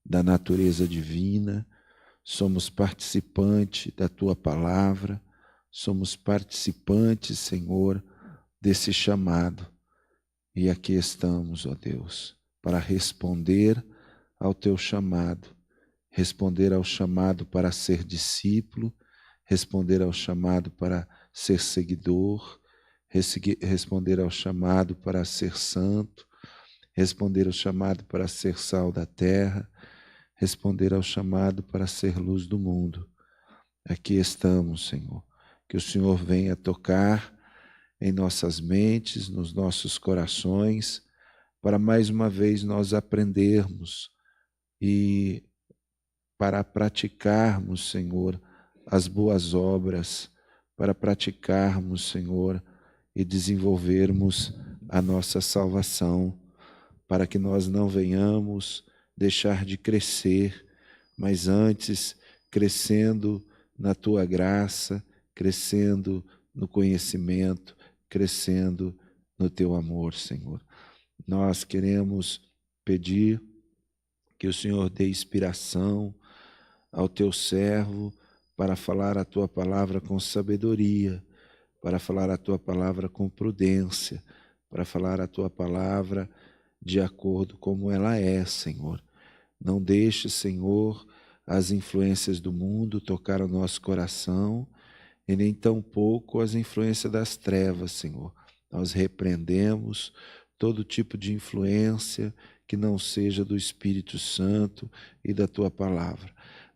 da natureza divina, somos participantes da Tua palavra, somos participantes, Senhor, desse chamado. E aqui estamos, ó Deus, para responder ao Teu chamado, responder ao chamado para ser discípulo, responder ao chamado para ser seguidor, responder ao chamado para ser santo, responder ao chamado para ser sal da terra, responder ao chamado para ser luz do mundo. Aqui estamos, Senhor. Que o Senhor venha tocar em nossas mentes, nos nossos corações, para mais uma vez nós aprendermos e para praticarmos, Senhor, as boas obras, para praticarmos, Senhor, e desenvolvermos a nossa salvação, para que nós não venhamos deixar de crescer, mas antes crescendo na Tua graça, crescendo no conhecimento, crescendo no Teu amor, Senhor. Nós queremos pedir que o Senhor dê inspiração ao Teu servo para falar a Tua palavra com sabedoria, para falar a Tua palavra com prudência, para falar a Tua palavra de acordo como ela é, Senhor. Não deixe, Senhor, as influências do mundo tocar o nosso coração e nem tampouco as influências das trevas, Senhor. Nós repreendemos todo tipo de influência que não seja do Espírito Santo e da Tua palavra.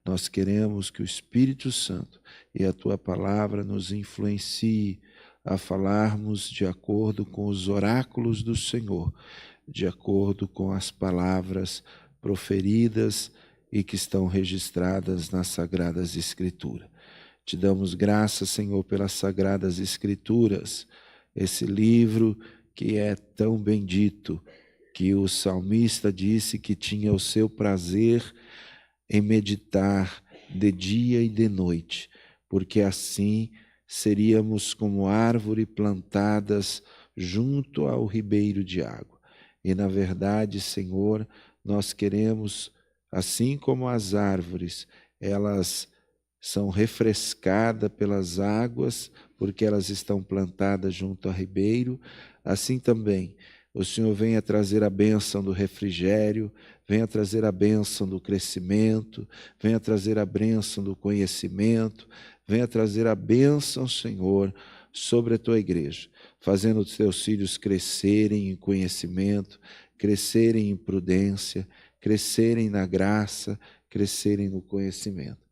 Nós queremos que o Espírito Santo e a Tua palavra nos influencie a falarmos de acordo com os oráculos do Senhor, de acordo com as palavras proferidas e que estão registradas nas Sagradas Escrituras. Te damos graças, Senhor, pelas Sagradas Escrituras, esse livro que é tão bendito, que o salmista disse que tinha o seu prazer em meditar de dia e de noite, porque assim seríamos como árvore plantadas junto ao ribeiro de água. E na verdade, Senhor, nós queremos, assim como as árvores, elas são refrescadas pelas águas, porque elas estão plantadas junto ao ribeiro, assim também o Senhor venha trazer a bênção do refrigério, venha trazer a bênção do crescimento, venha trazer a bênção do conhecimento, venha trazer a bênção, Senhor, sobre a Tua igreja, fazendo os Teus filhos crescerem em conhecimento, crescerem em prudência, crescerem na graça, crescerem no conhecimento.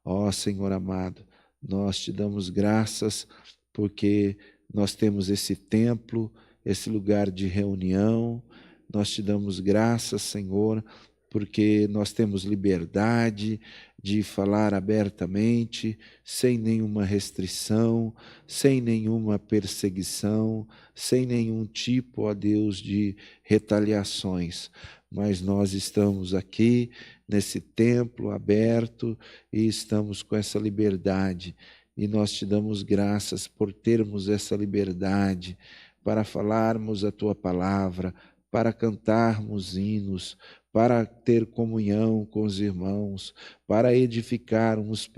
Ó Senhor amado, nós Te damos graças porque nós temos esse templo, esse lugar de reunião. Nós Te damos graças, Senhor, porque nós temos liberdade de falar abertamente, sem nenhuma restrição, sem nenhuma perseguição, sem nenhum tipo, ó Deus, de retaliações. Mas nós estamos aqui nesse templo aberto e estamos com essa liberdade. E nós Te damos graças por termos essa liberdade para falarmos a Tua palavra, para cantarmos hinos, para ter comunhão com os irmãos, para edificar uns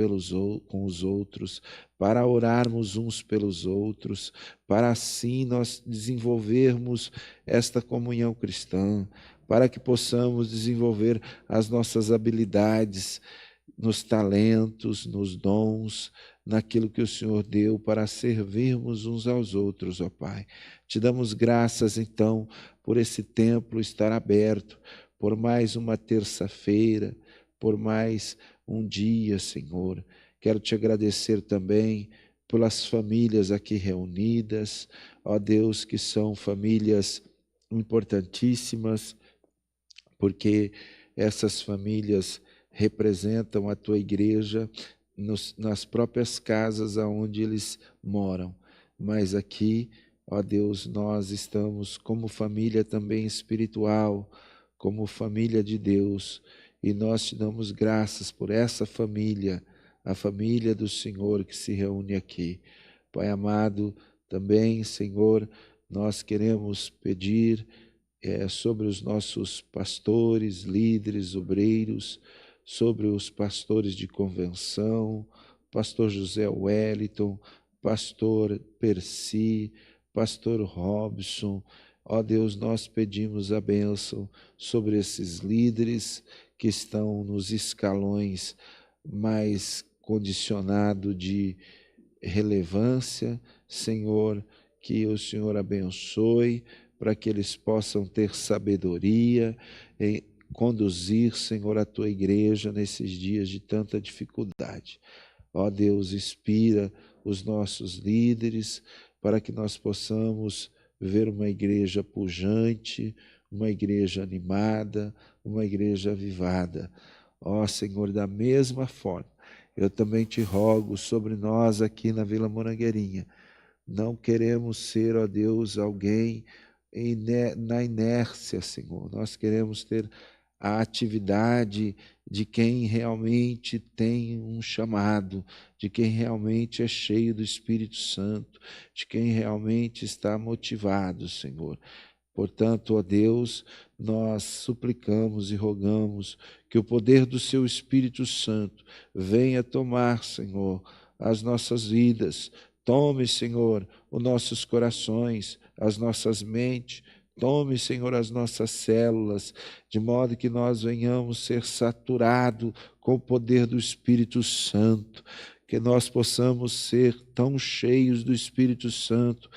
com os outros, para orarmos uns pelos outros, para assim nós desenvolvermos esta comunhão cristã, para que possamos desenvolver as nossas habilidades, nos talentos, nos dons, naquilo que o Senhor deu para servirmos uns aos outros, ó Pai. Te damos graças, então, por esse templo estar aberto, por mais uma terça-feira, por mais um dia, Senhor. Quero Te agradecer também pelas famílias aqui reunidas, ó Deus, que são famílias importantíssimas, porque essas famílias representam a Tua igreja nas próprias casas aonde eles moram. Mas aqui, ó Deus, nós estamos como família também espiritual, como família de Deus, e nós Te damos graças por essa família, a família do Senhor que se reúne aqui. Pai amado, também, Senhor, nós queremos pedir sobre os nossos pastores, líderes, obreiros, sobre os pastores de convenção, pastor José Wellington, pastor Percy, pastor Robson. Ó Deus, nós pedimos a bênção sobre esses líderes que estão nos escalões mais condicionados de relevância. Senhor, que o Senhor abençoe, para que eles possam ter sabedoria em conduzir, Senhor, a tua igreja nesses dias de tanta dificuldade. Ó Deus, inspira os nossos líderes para que nós possamos ver uma igreja pujante, uma igreja animada, uma igreja avivada. Ó Senhor, da mesma forma, eu também te rogo sobre nós aqui na Vila Morangueirinha. Não queremos ser, ó Deus, alguém na inércia, Senhor. Nós queremos ter a atividade de quem realmente tem um chamado, de quem realmente é cheio do Espírito Santo, de quem realmente está motivado, Senhor. Portanto, ó Deus, nós suplicamos e rogamos que o poder do seu Espírito Santo venha tomar, Senhor, as nossas vidas. Tome, Senhor, os nossos corações, as nossas mentes. Tome, Senhor, as nossas células, de modo que nós venhamos ser saturados com o poder do Espírito Santo, que nós possamos ser tão cheios do Espírito Santo,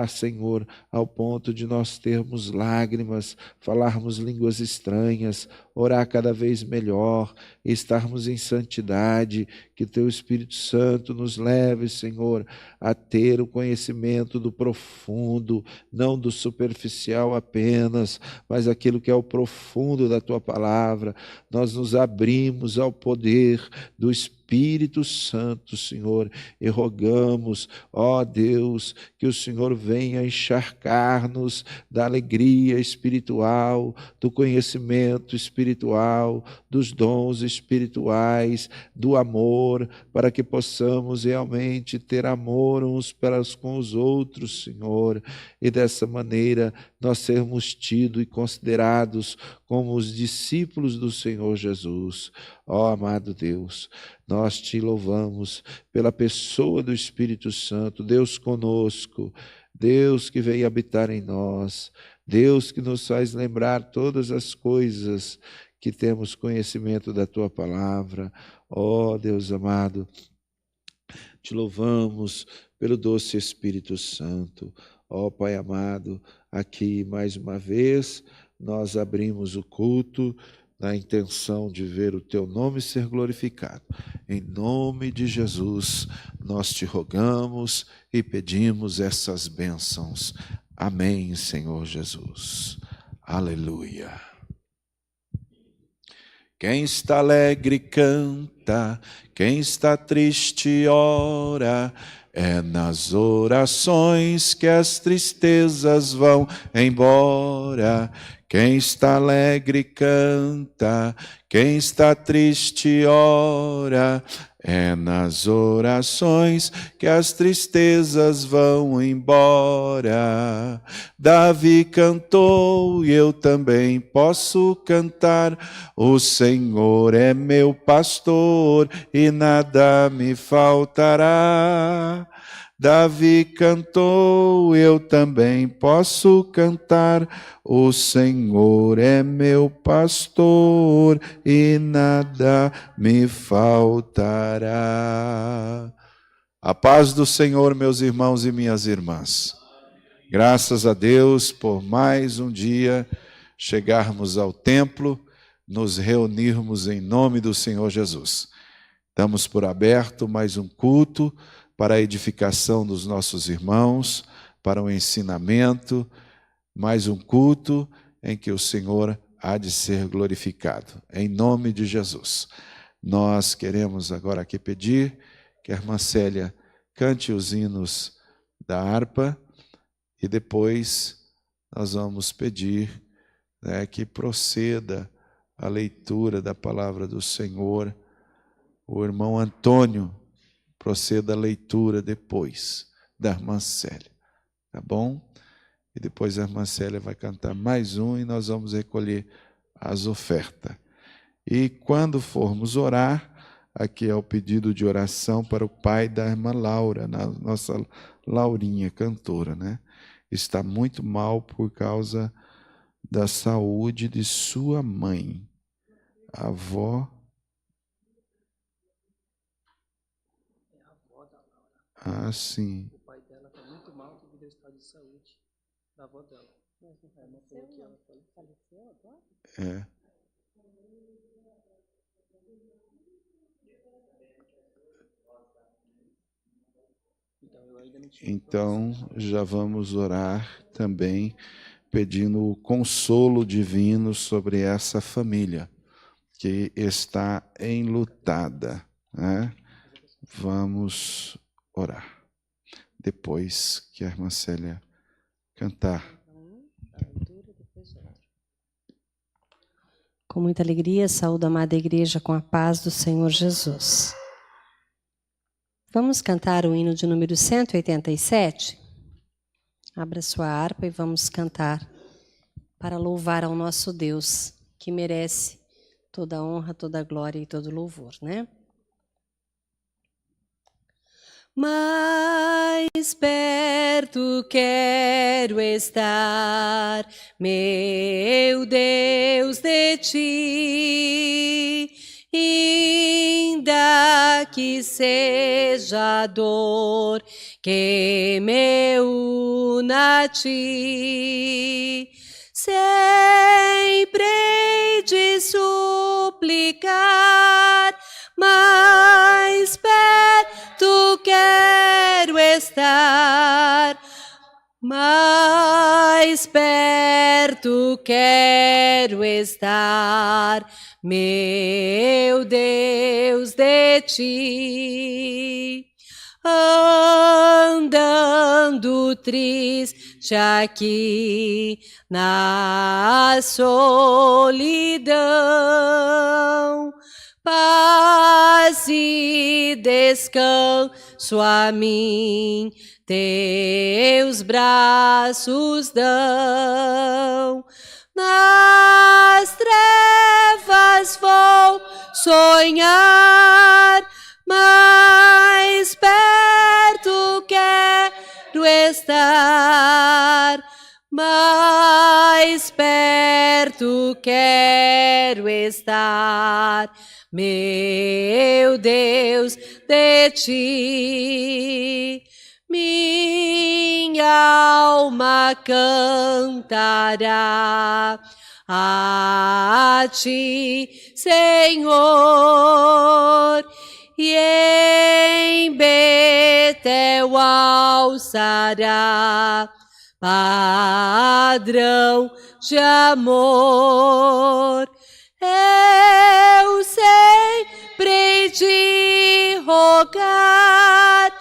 Senhor, ao ponto de nós termos lágrimas, falarmos línguas estranhas, orar cada vez melhor, estarmos em santidade, que Teu Espírito Santo nos leve, Senhor, a ter o conhecimento do profundo, não do superficial apenas, mas aquilo que é o profundo da Tua palavra. Nós nos abrimos ao poder do Espírito Santo, Senhor, e rogamos, ó Deus, que o Senhor venha encharcar-nos da alegria espiritual, do conhecimento espiritual, dos dons espirituais, do amor, para que possamos realmente ter amor uns para com os outros, Senhor, e dessa maneira nós sermos tidos e considerados como os discípulos do Senhor Jesus. Ó amado Deus, nós te louvamos pela pessoa do Espírito Santo, Deus conosco, Deus que veio habitar em nós, Deus que nos faz lembrar todas as coisas que temos conhecimento da Tua palavra. Ó Deus amado, te louvamos pelo doce Espírito Santo. Ó Pai amado, aqui mais uma vez nós abrimos o culto na intenção de ver o Teu nome ser glorificado. Em nome de Jesus, nós te rogamos e pedimos essas bênçãos. Amém, Senhor Jesus. Aleluia. Quem está alegre canta, quem está triste ora. É nas orações que as tristezas vão embora. Quem está alegre canta, quem está triste ora. É nas orações que as tristezas vão embora. Davi cantou e eu também posso cantar. O Senhor é meu pastor e nada me faltará. Davi cantou, eu também posso cantar. O Senhor é meu pastor e nada me faltará. A paz do Senhor, meus irmãos e minhas irmãs. Graças a Deus por mais um dia chegarmos ao templo, nos reunirmos em nome do Senhor Jesus. Damos por aberto mais um culto para a edificação dos nossos irmãos, para o ensinamento, mais um culto em que o Senhor há de ser glorificado. Em nome de Jesus. Nós queremos agora aqui pedir que a irmã Célia cante os hinos da harpa e depois nós vamos pedir, que proceda a leitura da palavra do Senhor. O irmão Antônio proceda a leitura depois da irmã Célia, tá bom? e depois a irmã Célia vai cantar mais um e nós vamos recolher as ofertas. E quando formos orar, aqui é o pedido de oração para o pai da irmã Laura, nossa Laurinha, cantora, né? Está muito mal por causa da saúde de sua mãe, a avó. Ah, sim. O pai dela está muito mal devido ao estado de saúde da avó dela. Faleceu agora? É. Então, já vamos orar também, pedindo o consolo divino sobre essa família que está enlutada, né? Vamos orar. Depois que a irmã Célia cantar. Com muita alegria, saúdo a amada igreja com a paz do Senhor Jesus. Vamos cantar o hino de número 187? Abra sua harpa e vamos cantar para louvar ao nosso Deus, que merece toda a honra, toda a glória e todo o louvor, né? Mais perto quero estar, meu Deus, de ti, ainda que seja a dor que me una a ti, sempre hei de suplicar, mais perto quero estar, mais perto quero estar, meu Deus, de ti. Andando triste aqui na solidão, paz e descanso a mim teus braços dão. Nas trevas vou sonhar, mais perto quero estar, mais perto quero estar, meu Deus, de ti. Minha alma cantará a ti, Senhor, e em Betel alçará padrão de amor. Eu sempre hei de rogar,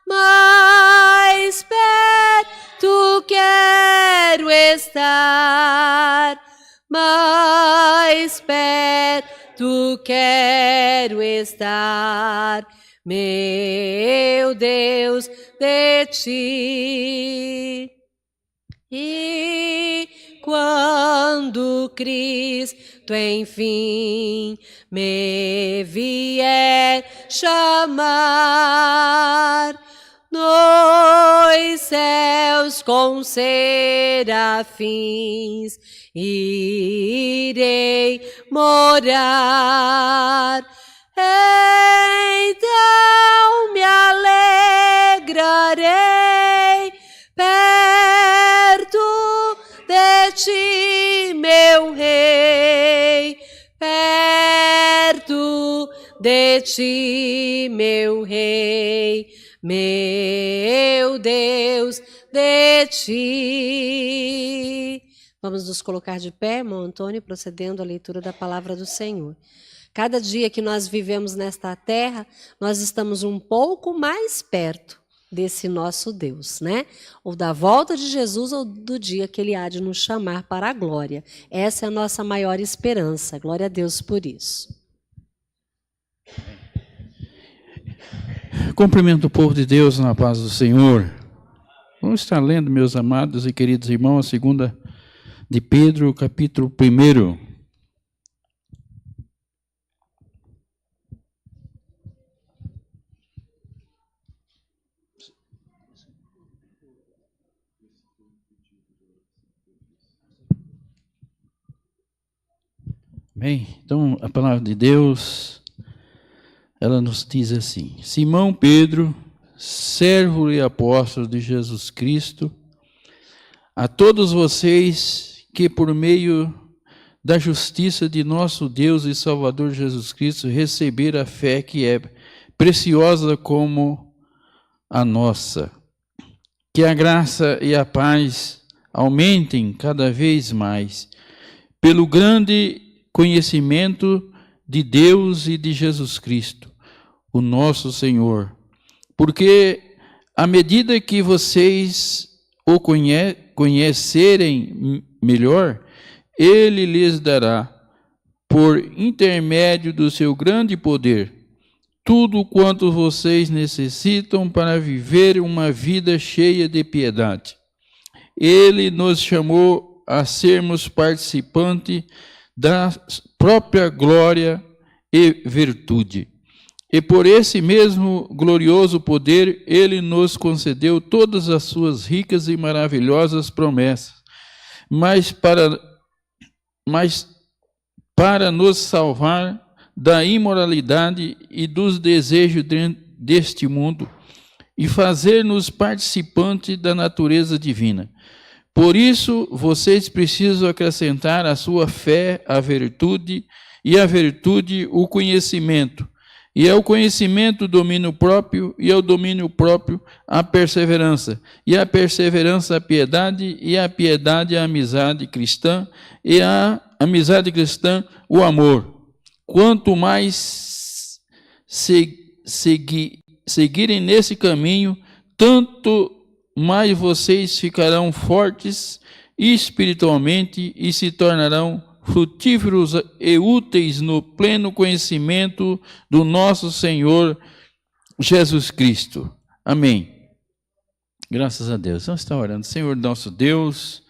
mais perto quero estar, mais perto quero estar, meu Deus, de ti. E quando Cristo enfim me vier chamar, nos céus com serafins irei morar. Então me alegrarei perto de ti, meu Rei, perto de ti, meu Rei, meu Deus, de ti. Vamos nos colocar de pé, irmão Antônio, procedendo à leitura da palavra do Senhor. Cada dia que nós vivemos nesta terra, nós estamos um pouco mais perto desse nosso Deus, né? Ou da volta de Jesus ou do dia que Ele há de nos chamar para a glória. Essa é a nossa maior esperança. Glória a Deus por isso. Cumprimento o povo de Deus na paz do Senhor. Vamos estar lendo, meus amados e queridos irmãos, a segunda de Pedro, capítulo 1. Bem, então a palavra de Deus, ela nos diz assim: Simão Pedro, servo e apóstolo de Jesus Cristo, a todos vocês que por meio da justiça de nosso Deus e Salvador Jesus Cristo receberam a fé que é preciosa como a nossa. Que a graça e a paz aumentem cada vez mais pelo grande conhecimento de Deus e de Jesus Cristo, o nosso Senhor. Porque à medida que vocês o conhecerem melhor, Ele lhes dará, por intermédio do seu grande poder, tudo quanto vocês necessitam para viver uma vida cheia de piedade. Ele nos chamou a sermos participantes da própria glória e virtude. E por esse mesmo glorioso poder, Ele nos concedeu todas as suas ricas e maravilhosas promessas, mas para nos salvar da imoralidade e dos desejos deste mundo e fazer-nos participantes da natureza divina. Por isso, vocês precisam acrescentar à sua fé a virtude, e à virtude o conhecimento, e ao conhecimento o domínio próprio, e ao domínio próprio a perseverança, e a perseverança a piedade, e a piedade a amizade cristã, e a amizade cristã o amor. Quanto mais seguirem nesse caminho, tanto mais vocês ficarão fortes espiritualmente e se tornarão frutíferos e úteis no pleno conhecimento do nosso Senhor Jesus Cristo. Amém. Graças a Deus. Vamos estar orando. Senhor nosso Deus,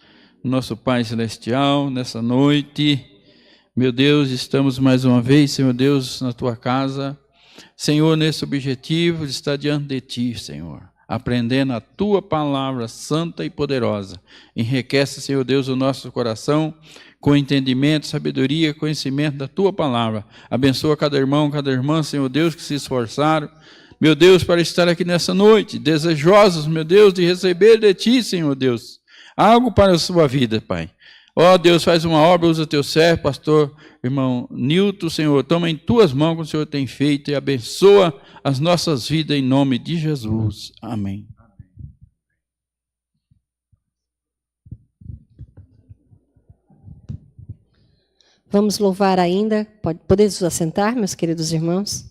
nosso Pai Celestial, nessa noite, meu Deus, estamos mais uma vez, Senhor Deus, na Tua casa. Senhor, nesse objetivo de estar diante de Ti, Senhor, aprendendo a Tua palavra santa e poderosa. Enriquece, Senhor Deus, o nosso coração com entendimento, sabedoria, conhecimento da Tua palavra. Abençoa cada irmão, cada irmã, Senhor Deus, que se esforçaram, meu Deus, para estar aqui nessa noite, desejosos, meu Deus, de receber de Ti, Senhor Deus, algo para a sua vida, Pai. Ó Deus, faz uma obra, usa Teu servo, pastor, irmão Nilton, Senhor, toma em Tuas mãos o que o Senhor tem feito e abençoa as nossas vidas em nome de Jesus. Amém. Vamos louvar ainda, podemos assentar, meus queridos irmãos?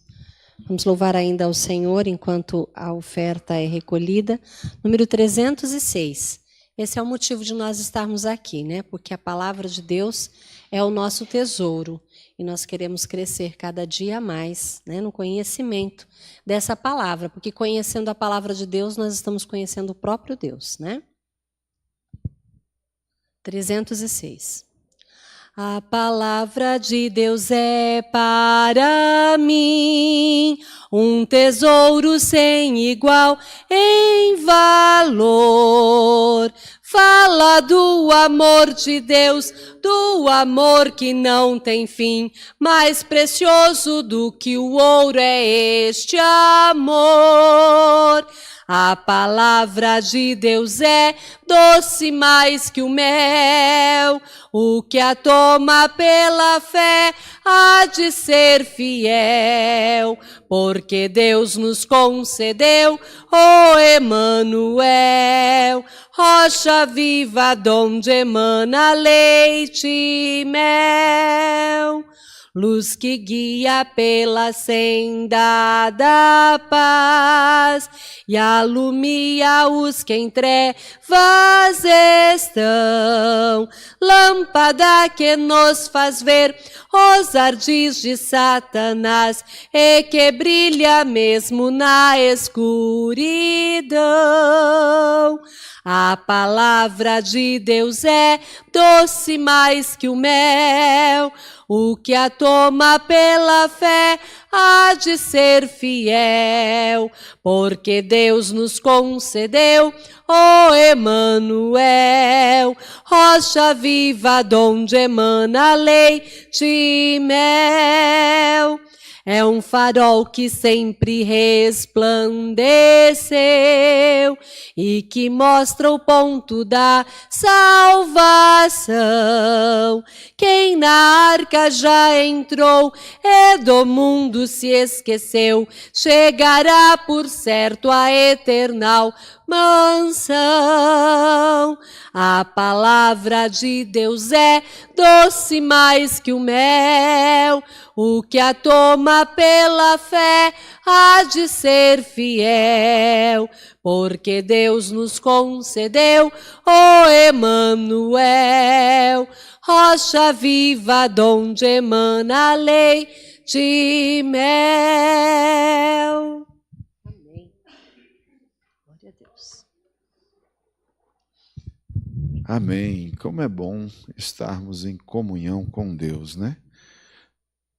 Vamos louvar ainda ao Senhor enquanto a oferta é recolhida. Número 306. Esse é o motivo de nós estarmos aqui, né? Porque a palavra de Deus é o nosso tesouro e nós queremos crescer cada dia mais, né, no conhecimento dessa palavra, porque conhecendo a palavra de Deus, nós estamos conhecendo o próprio Deus, né? 306. A palavra de Deus é para mim um tesouro sem igual em valor. Fala do amor de Deus, do amor que não tem fim. Mais precioso do que o ouro é este amor. A palavra de Deus é doce mais que o mel. O que a toma pela fé há de ser fiel, porque Deus nos concedeu, ó Emanuel, rocha viva donde emana leite e mel. Luz que guia pela senda da paz e alumia os que em trevas estão. Lâmpada que nos faz ver os ardis de Satanás, e que brilha mesmo na escuridão. A palavra de Deus é doce mais que o mel, o que a toma pela fé há de ser fiel, porque Deus nos concedeu o Emanuel, rocha viva donde emana leite e mel. É um farol que sempre resplandeceu e que mostra o ponto da salvação. Quem na arca já entrou e do mundo se esqueceu, chegará por certo à eternal mansão. A palavra de Deus é doce mais que o mel, o que a toma pela fé há de ser fiel, porque Deus nos concedeu o Emanuel, rocha viva donde emana leite e mel. Amém. Glória a Deus. Amém. Como é bom estarmos em comunhão com Deus, né?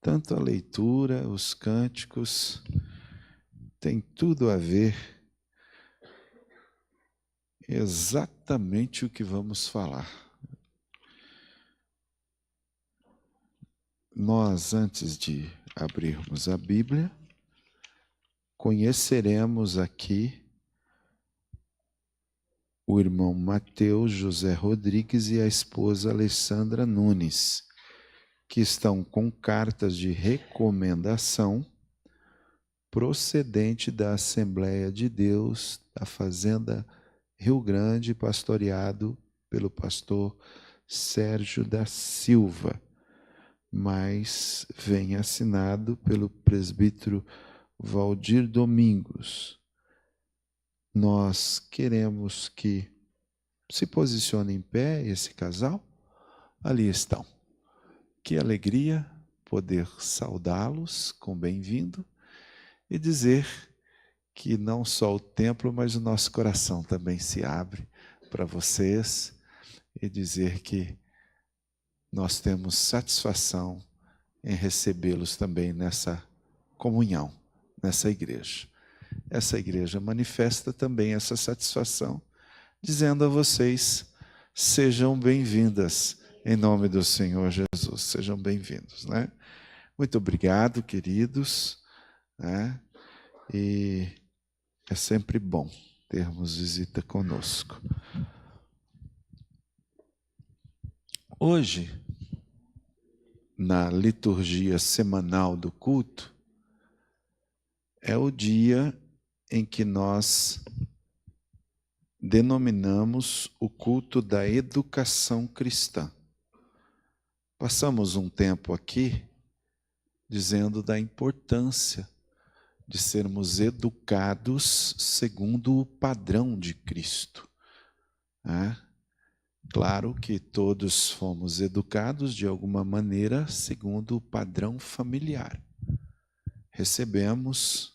Tanto a leitura, os cânticos, tem tudo a ver exatamente o que vamos falar. Nós, antes de abrirmos a Bíblia, conheceremos aqui o irmão Mateus José Rodrigues e a esposa Alessandra Nunes, que estão com cartas de recomendação procedente da Assembleia de Deus da Fazenda Rio Grande, pastoreado pelo pastor Sérgio da Silva, mas vem assinado pelo presbítero Valdir Domingos. Nós queremos que se posicione em pé esse casal. Ali estão. Que alegria poder saudá-los com bem-vindo e dizer que não só o templo, mas o nosso coração também se abre para vocês e dizer que nós temos satisfação em recebê-los também nessa comunhão, nessa igreja. Essa igreja manifesta também essa satisfação, dizendo a vocês, sejam bem-vindas em nome do Senhor Jesus, sejam bem-vindos, né? Muito obrigado, queridos, né? E é sempre bom termos visita conosco. Hoje, na liturgia semanal do culto, é o dia em que nós denominamos o culto da educação cristã. Passamos um tempo aqui dizendo da importância de sermos educados segundo o padrão de Cristo. Claro que todos fomos educados de alguma maneira segundo o padrão familiar. Recebemos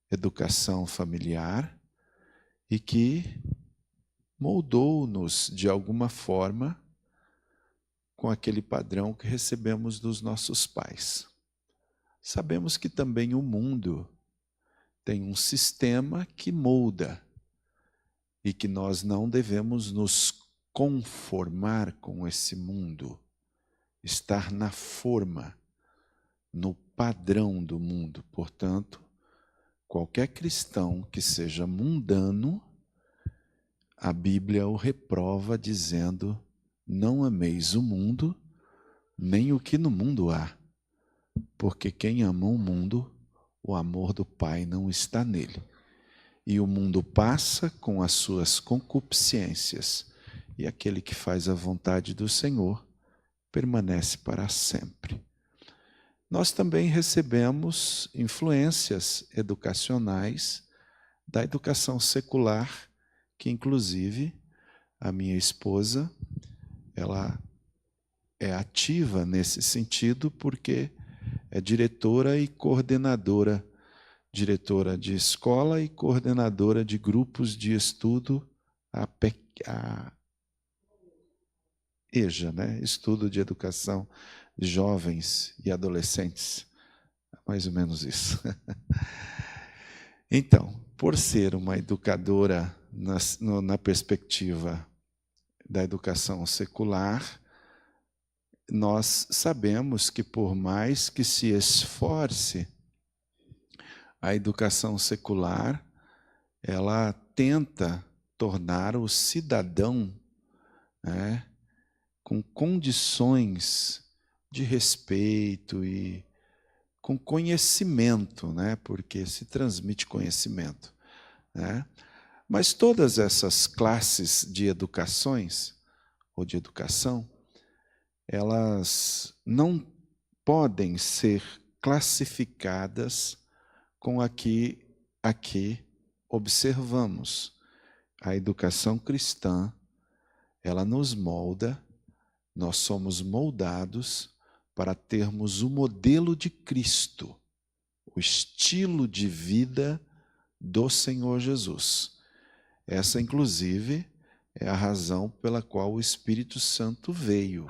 educação familiar e que moldou-nos de alguma forma com aquele padrão que recebemos dos nossos pais. Sabemos que também o mundo tem um sistema que molda e que nós não devemos nos conformar com esse mundo, estar na forma, no padrão do mundo. Portanto, qualquer cristão que seja mundano, a Bíblia o reprova dizendo: não ameis o mundo, nem o que no mundo há, porque quem ama o mundo, o amor do Pai não está nele. E o mundo passa com as suas concupiscências, e aquele que faz a vontade do Senhor permanece para sempre. Nós também recebemos influências educacionais da educação secular, que inclusive a minha esposa, ela é ativa nesse sentido porque é diretora e coordenadora, diretora de escola e coordenadora de grupos de estudo, a EJA, né? Estudo de Educação de Jovens e Adolescentes. Mais ou menos isso. Então, por ser uma educadora na perspectiva da educação secular, nós sabemos que por mais que se esforce, a educação secular, ela tenta tornar o cidadão, né, com condições de respeito e com conhecimento, né, porque se transmite conhecimento, né? Mas todas essas classes de educações, ou de educação, elas não podem ser classificadas com aqui observamos. A educação cristã, ela nos molda, nós somos moldados para termos o modelo de Cristo, o estilo de vida do Senhor Jesus. Essa, inclusive, é a razão pela qual o Espírito Santo veio,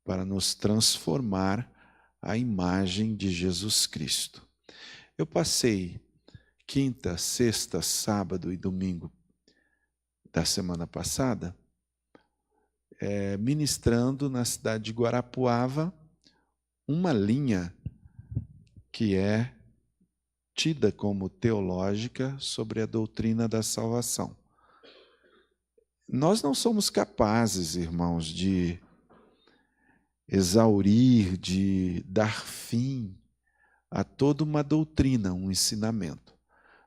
para nos transformar à imagem de Jesus Cristo. Eu passei quinta, sexta, sábado e domingo da semana passada ministrando na cidade de Guarapuava uma linha que é tida como teológica sobre a doutrina da salvação. Nós não somos capazes, irmãos, de exaurir, de dar fim a toda uma doutrina, um ensinamento.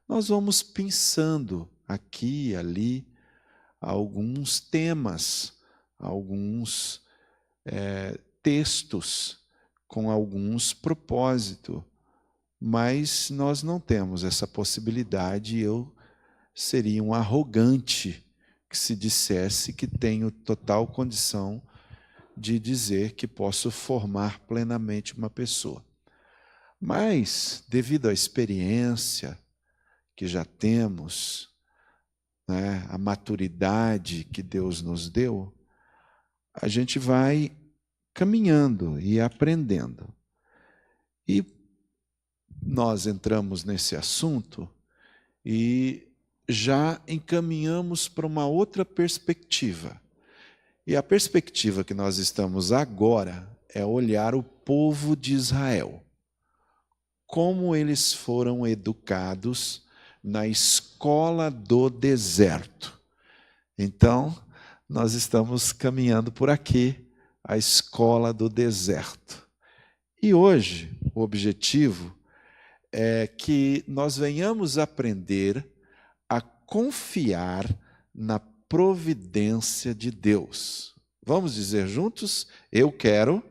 Nós vamos pensando aqui e ali alguns temas, alguns textos com alguns propósitos, mas nós não temos essa possibilidade. Eu seria um arrogante que se dissesse que tenho total condição de dizer que posso formar plenamente uma pessoa. Mas, devido à experiência que já temos, né, a maturidade que Deus nos deu, a gente vai caminhando e aprendendo. E nós entramos nesse assunto e já encaminhamos para uma outra perspectiva. E a perspectiva que nós estamos agora é olhar o povo de Israel. Como eles foram educados na escola do deserto. Então, nós estamos caminhando por aqui, a escola do deserto. E hoje, o objetivo é que nós venhamos aprender a confiar na providência de Deus. Vamos dizer juntos? Eu quero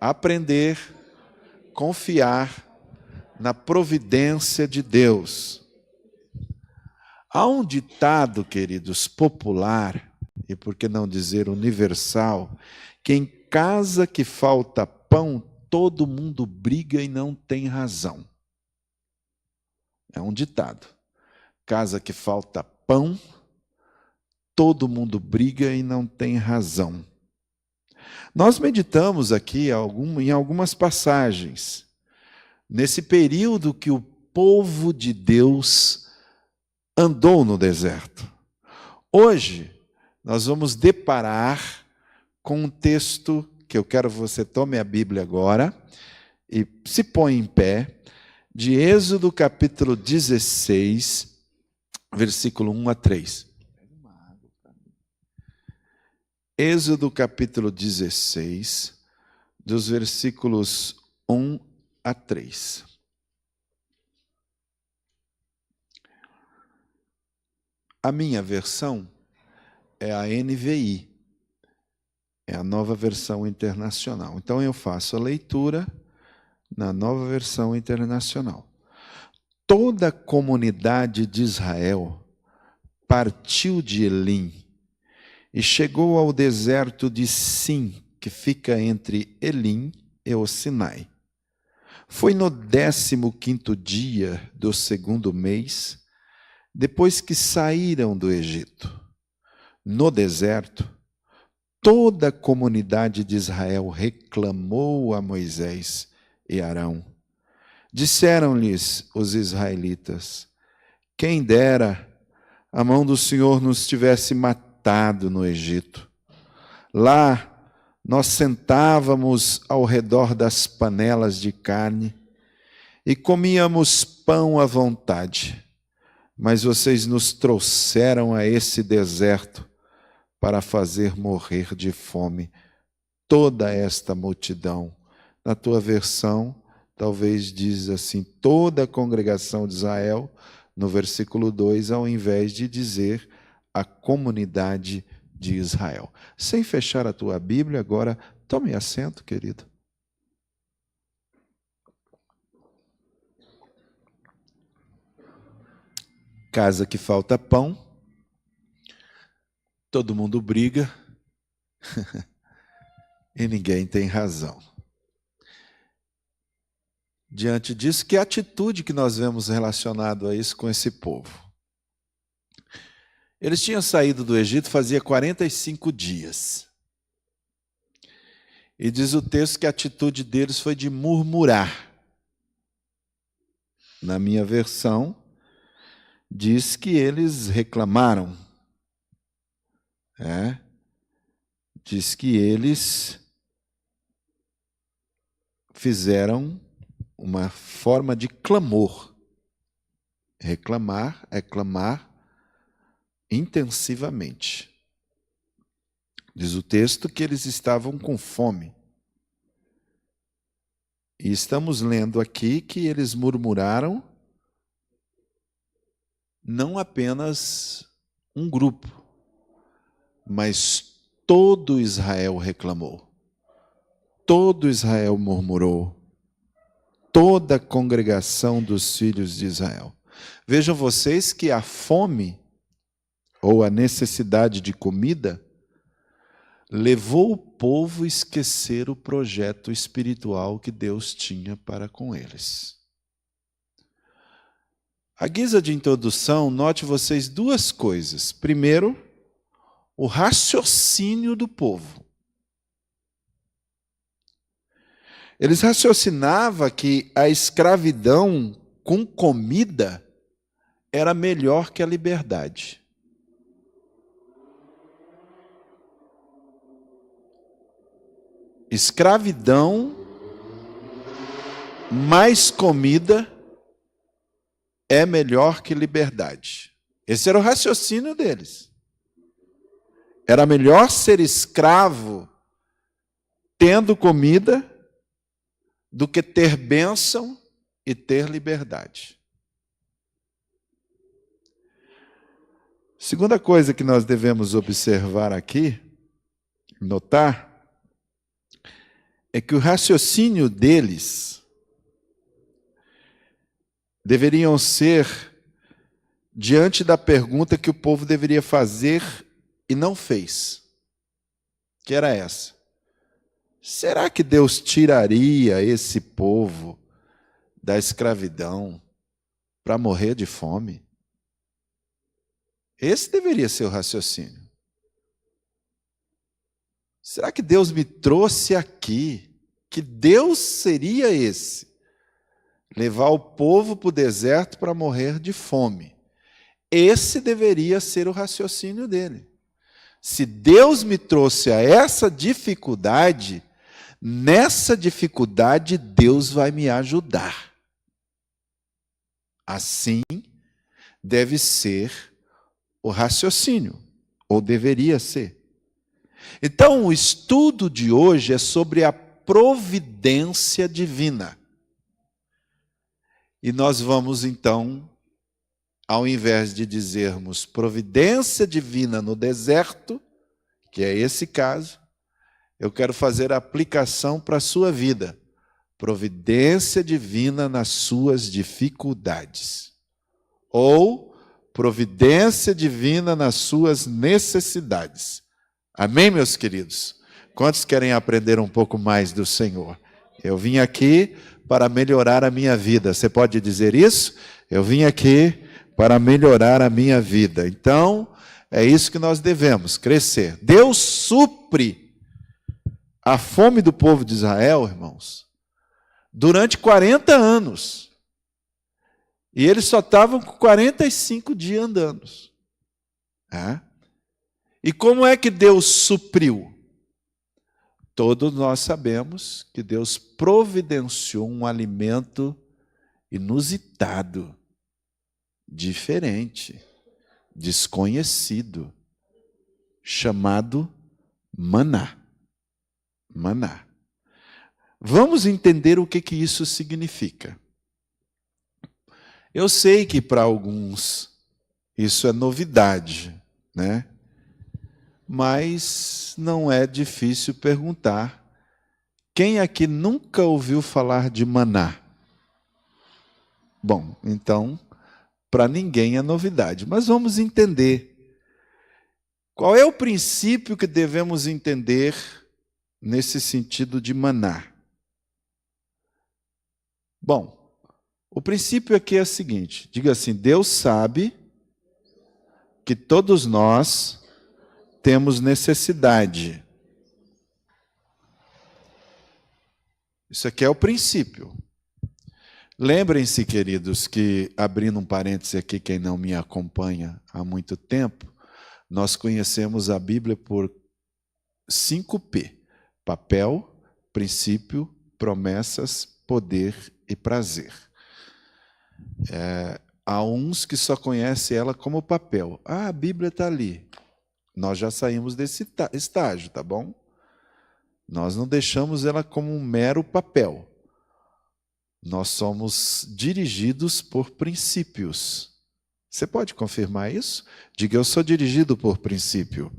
aprender, confiar na providência de Deus. Há um ditado, queridos, popular, e por que não dizer universal, que em casa que falta pão, todo mundo briga e não tem razão. É um ditado. Casa que falta pão, todo mundo briga e não tem razão. Nós meditamos aqui em algumas passagens, nesse período que o povo de Deus andou no deserto. Hoje, nós vamos deparar com um texto que eu quero que você tome a Bíblia agora e se põe em pé, de Êxodo capítulo 16, versículo 1 a 3. Êxodo capítulo 16, dos versículos 1 a 3. A minha versão é a NVI, é a Nova Versão Internacional. Então eu faço a leitura na Nova Versão Internacional. Toda a comunidade de Israel partiu de Elim e chegou ao deserto de Sim, que fica entre Elim e o Sinai. Foi no 15º dia do 2º mês, depois que saíram do Egito. No deserto, toda a comunidade de Israel reclamou a Moisés e Arão. Disseram-lhes os israelitas: quem dera a mão do Senhor nos tivesse matado no Egito. Lá nós sentávamos ao redor das panelas de carne e comíamos pão à vontade. Mas vocês nos trouxeram a esse deserto para fazer morrer de fome toda esta multidão. Na tua versão, talvez diz assim, toda a congregação de Israel, no versículo 2, ao invés de dizer a comunidade de Israel. Sem fechar a tua Bíblia, agora tome assento, querido. Casa que falta pão, todo mundo briga e ninguém tem razão. Diante disso, que atitude que nós vemos relacionado a isso com esse povo? Eles tinham saído do Egito fazia 45 dias. E diz o texto que a atitude deles foi de murmurar. Na minha versão, diz que eles reclamaram. Diz que eles fizeram uma forma de clamor. Reclamar é clamar intensivamente. Diz o texto que eles estavam com fome. E estamos lendo aqui que eles murmuraram não apenas um grupo, mas todo Israel reclamou. Todo Israel murmurou. Toda a congregação dos filhos de Israel. Vejam vocês que a fome, ou a necessidade de comida, levou o povo a esquecer o projeto espiritual que Deus tinha para com eles. À guisa de introdução, note vocês duas coisas. Primeiro, o raciocínio do povo. Eles raciocinavam que a escravidão com comida era melhor que a liberdade. Escravidão mais comida é melhor que liberdade. Esse era o raciocínio deles. Era melhor ser escravo tendo comida do que ter bênção e ter liberdade. Segunda coisa que nós devemos observar aqui, notar, é que o raciocínio deles deveriam ser diante da pergunta que o povo deveria fazer e não fez, que era essa: será que Deus tiraria esse povo da escravidão para morrer de fome? Esse deveria ser o raciocínio. Será que Deus me trouxe aqui? Que Deus seria esse? Levar o povo para o deserto para morrer de fome. Esse deveria ser o raciocínio dele. Se Deus me trouxe a essa dificuldade, nessa dificuldade Deus vai me ajudar. Assim deve ser o raciocínio, ou deveria ser. Então, o estudo de hoje é sobre a providência divina. E nós vamos, então, ao invés de dizermos providência divina no deserto, que é esse caso, eu quero fazer a aplicação para a sua vida. Providência divina nas suas dificuldades. Ou providência divina nas suas necessidades. Amém, meus queridos? Quantos querem aprender um pouco mais do Senhor? Eu vim aqui para melhorar a minha vida. Você pode dizer isso? Eu vim aqui para melhorar a minha vida. Então, é isso que nós devemos, crescer. Deus supre a fome do povo de Israel, irmãos, durante 40 anos. E eles só estavam com 45 dias andando. E como é que Deus supriu? Todos nós sabemos que Deus providenciou um alimento inusitado, diferente, desconhecido, chamado maná. Maná. Vamos entender o que isso significa. Eu sei que para alguns isso é novidade, né? Mas não é difícil perguntar: quem aqui nunca ouviu falar de maná? Bom, então, para ninguém é novidade. Mas vamos entender. Qual é o princípio que devemos entender nesse sentido de maná? Bom, o princípio aqui é o seguinte: diga assim, Deus sabe que todos nós temos necessidade. Isso aqui é o princípio. Lembrem-se, queridos, que, abrindo um parêntese aqui, quem não me acompanha há muito tempo, nós conhecemos a Bíblia por 5P: papel, princípio, promessas, poder e prazer. Há uns que só conhecem ela como papel. A Bíblia está ali. Nós já saímos desse estágio, tá bom? Nós não deixamos ela como um mero papel. Nós somos dirigidos por princípios. Você pode confirmar isso? Diga, eu sou dirigido por princípio.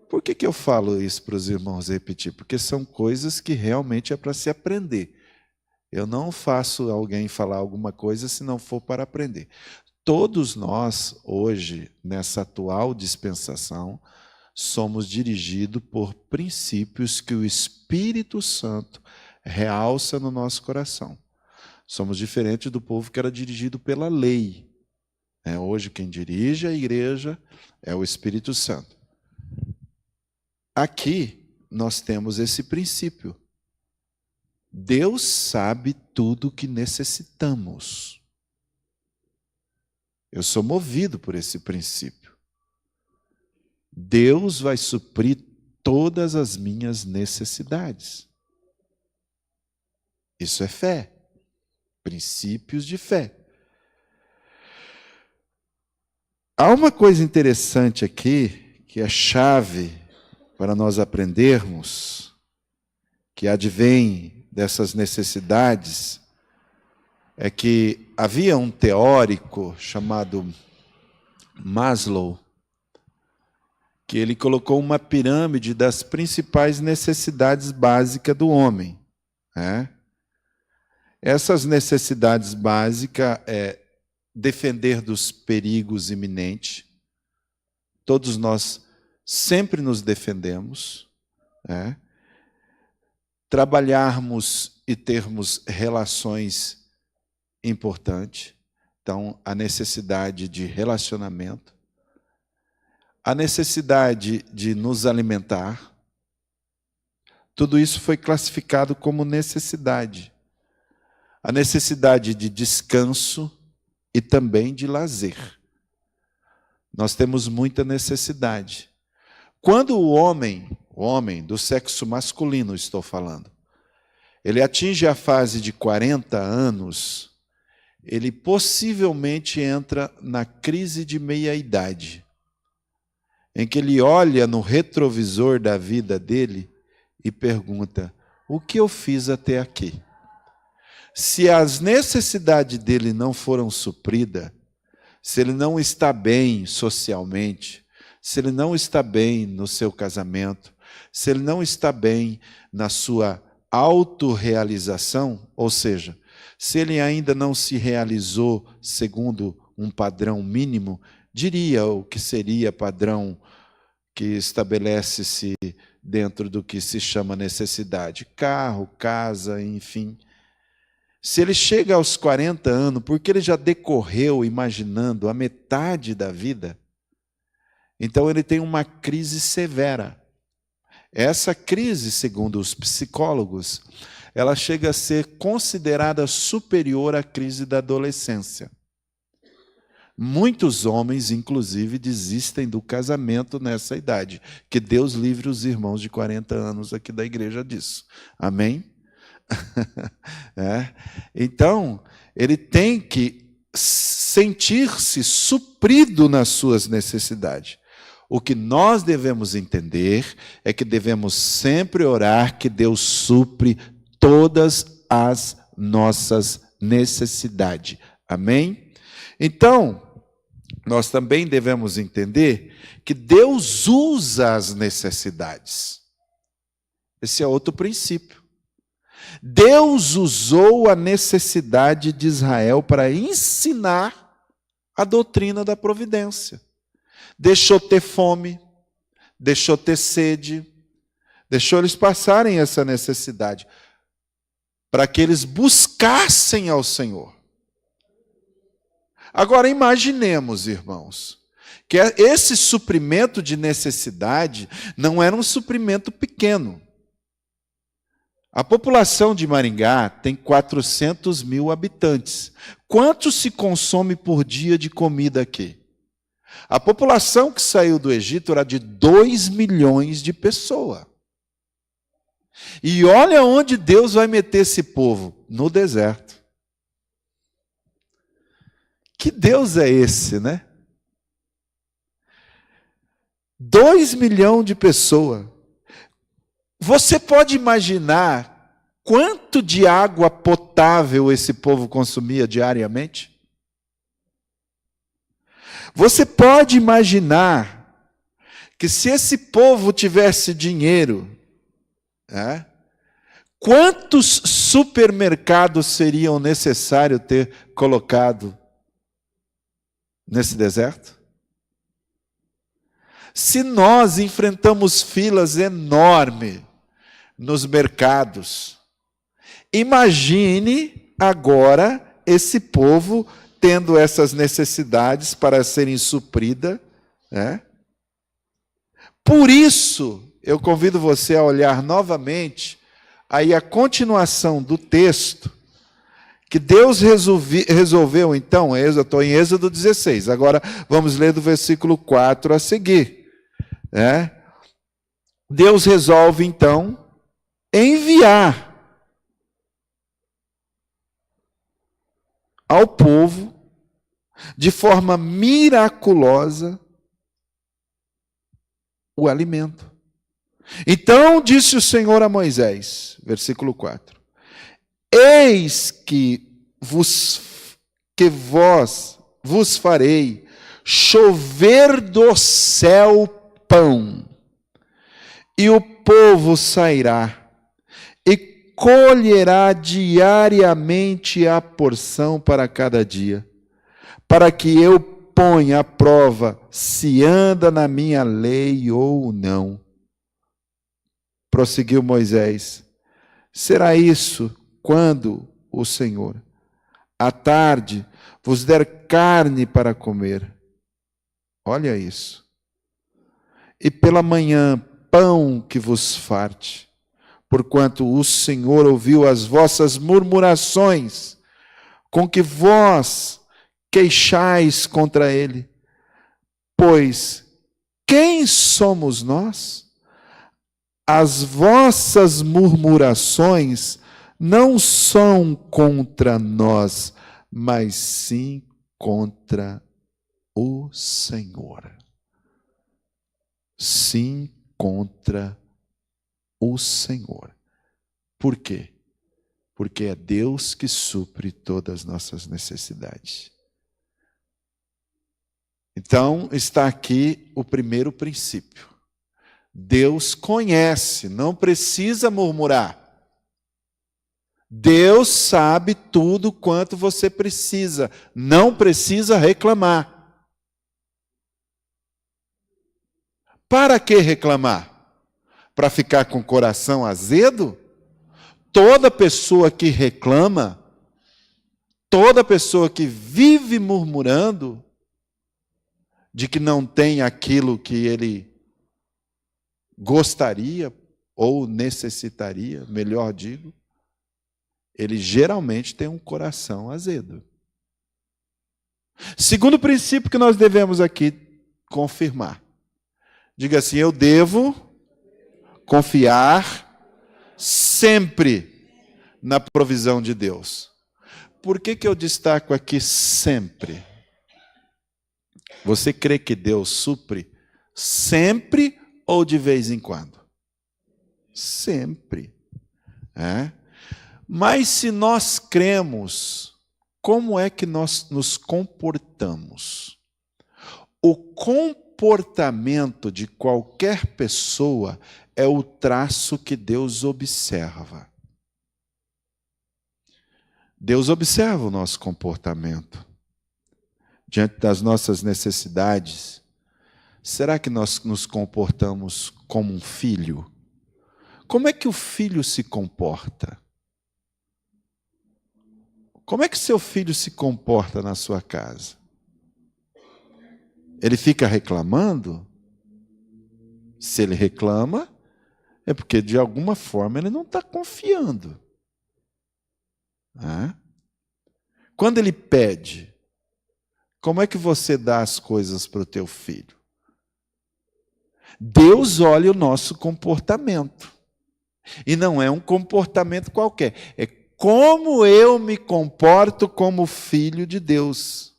Por que eu falo isso para os irmãos repetir? Porque são coisas que realmente é para se aprender. Eu não faço alguém falar alguma coisa se não for para aprender. Todos nós, hoje, nessa atual dispensação, somos dirigidos por princípios que o Espírito Santo realça no nosso coração. Somos diferentes do povo que era dirigido pela lei. Hoje, quem dirige a igreja é o Espírito Santo. Aqui, nós temos esse princípio. Deus sabe tudo o que necessitamos. Eu sou movido por esse princípio. Deus vai suprir todas as minhas necessidades. Isso é fé. Princípios de fé. Há uma coisa interessante aqui, que é chave para nós aprendermos, que advém dessas necessidades, é que havia um teórico chamado Maslow, que ele colocou uma pirâmide das principais necessidades básicas do homem. Essas necessidades básicas é defender dos perigos iminentes. Todos nós sempre nos defendemos. Trabalharmos e termos relações importantes. Então, a necessidade de relacionamento. A necessidade de nos alimentar. Tudo isso foi classificado como necessidade. A necessidade de descanso e também de lazer. Nós temos muita necessidade. Quando o homem do sexo masculino, estou falando, ele atinge a fase de 40 anos, ele possivelmente entra na crise de meia-idade, em que ele olha no retrovisor da vida dele e pergunta: o que eu fiz até aqui? Se as necessidades dele não foram supridas, se ele não está bem socialmente, se ele não está bem no seu casamento, se ele não está bem na sua autorrealização, ou seja, se ele ainda não se realizou segundo um padrão mínimo, diria o que seria padrão que estabelece-se dentro do que se chama necessidade. Carro, casa, enfim. Se ele chega aos 40 anos, porque ele já decorreu imaginando a metade da vida, então ele tem uma crise severa. Essa crise, segundo os psicólogos, ela chega a ser considerada superior à crise da adolescência. Muitos homens, inclusive, desistem do casamento nessa idade. Que Deus livre os irmãos de 40 anos aqui da igreja disso. Amém? Então, ele tem que sentir-se suprido nas suas necessidades. O que nós devemos entender é que devemos sempre orar que Deus supre todas as nossas necessidades. Amém? Então, nós também devemos entender que Deus usa as necessidades. Esse é outro princípio. Deus usou a necessidade de Israel para ensinar a doutrina da providência. Deixou ter fome, deixou ter sede, deixou eles passarem essa necessidade, para que eles buscassem ao Senhor. Agora imaginemos, irmãos, que esse suprimento de necessidade não era um suprimento pequeno. A população de Maringá tem 400 mil habitantes. Quanto se consome por dia de comida aqui? A população que saiu do Egito era de 2 milhões de pessoas. E olha onde Deus vai meter esse povo, no deserto. Que Deus é esse, né? 2 milhões de pessoas. Você pode imaginar quanto de água potável esse povo consumia diariamente? Você pode imaginar que se esse povo tivesse dinheiro, quantos supermercados seriam necessários ter colocado nesse deserto? Se nós enfrentamos filas enormes nos mercados, imagine agora esse povo tendo essas necessidades para serem supridas. Por isso, eu convido você a olhar novamente aí a continuação do texto, que Deus resolveu então, eu estou em Êxodo 16, agora vamos ler do versículo 4 a seguir. Deus resolve então enviar ao povo, de forma miraculosa, o alimento. Então disse o Senhor a Moisés, versículo 4, eis que vos farei chover do céu pão, e o povo sairá e colherá diariamente a porção para cada dia, para que eu ponha à prova se anda na minha lei ou não. Prosseguiu Moisés, será isso quando o Senhor, à tarde, vos der carne para comer. Olha isso. E pela manhã, pão que vos farte, porquanto o Senhor ouviu as vossas murmurações, com que vós queixais contra ele. Pois quem somos nós? As vossas murmurações não são contra nós, mas sim contra o Senhor. Sim, contra o Senhor. Por quê? Porque é Deus que supre todas as nossas necessidades. Então, está aqui o primeiro princípio. Deus conhece, não precisa murmurar. Deus sabe tudo quanto você precisa, não precisa reclamar. Para que reclamar? para ficar com o coração azedo? Toda pessoa que reclama, toda pessoa que vive murmurando de que não tem aquilo que ele gostaria ou necessitaria, melhor digo, ele geralmente tem um coração azedo. Segundo princípio que nós devemos aqui confirmar. Diga assim: eu devo confiar sempre na provisão de Deus. Por que eu destaco aqui sempre? Você crê que Deus supre sempre ou de vez em quando? Sempre. Mas se nós cremos, como é que nós nos comportamos? O comportamento de qualquer pessoa é o traço que Deus observa. Deus observa o nosso comportamento diante das nossas necessidades. Será que nós nos comportamos como um filho? Como é que o filho se comporta? Como é que seu filho se comporta na sua casa? Ele fica reclamando? Se ele reclama, é porque de alguma forma ele não está confiando. Quando ele pede, como é que você dá as coisas para o teu filho? Deus olha o nosso comportamento. E não é um comportamento qualquer. É como eu me comporto como filho de Deus.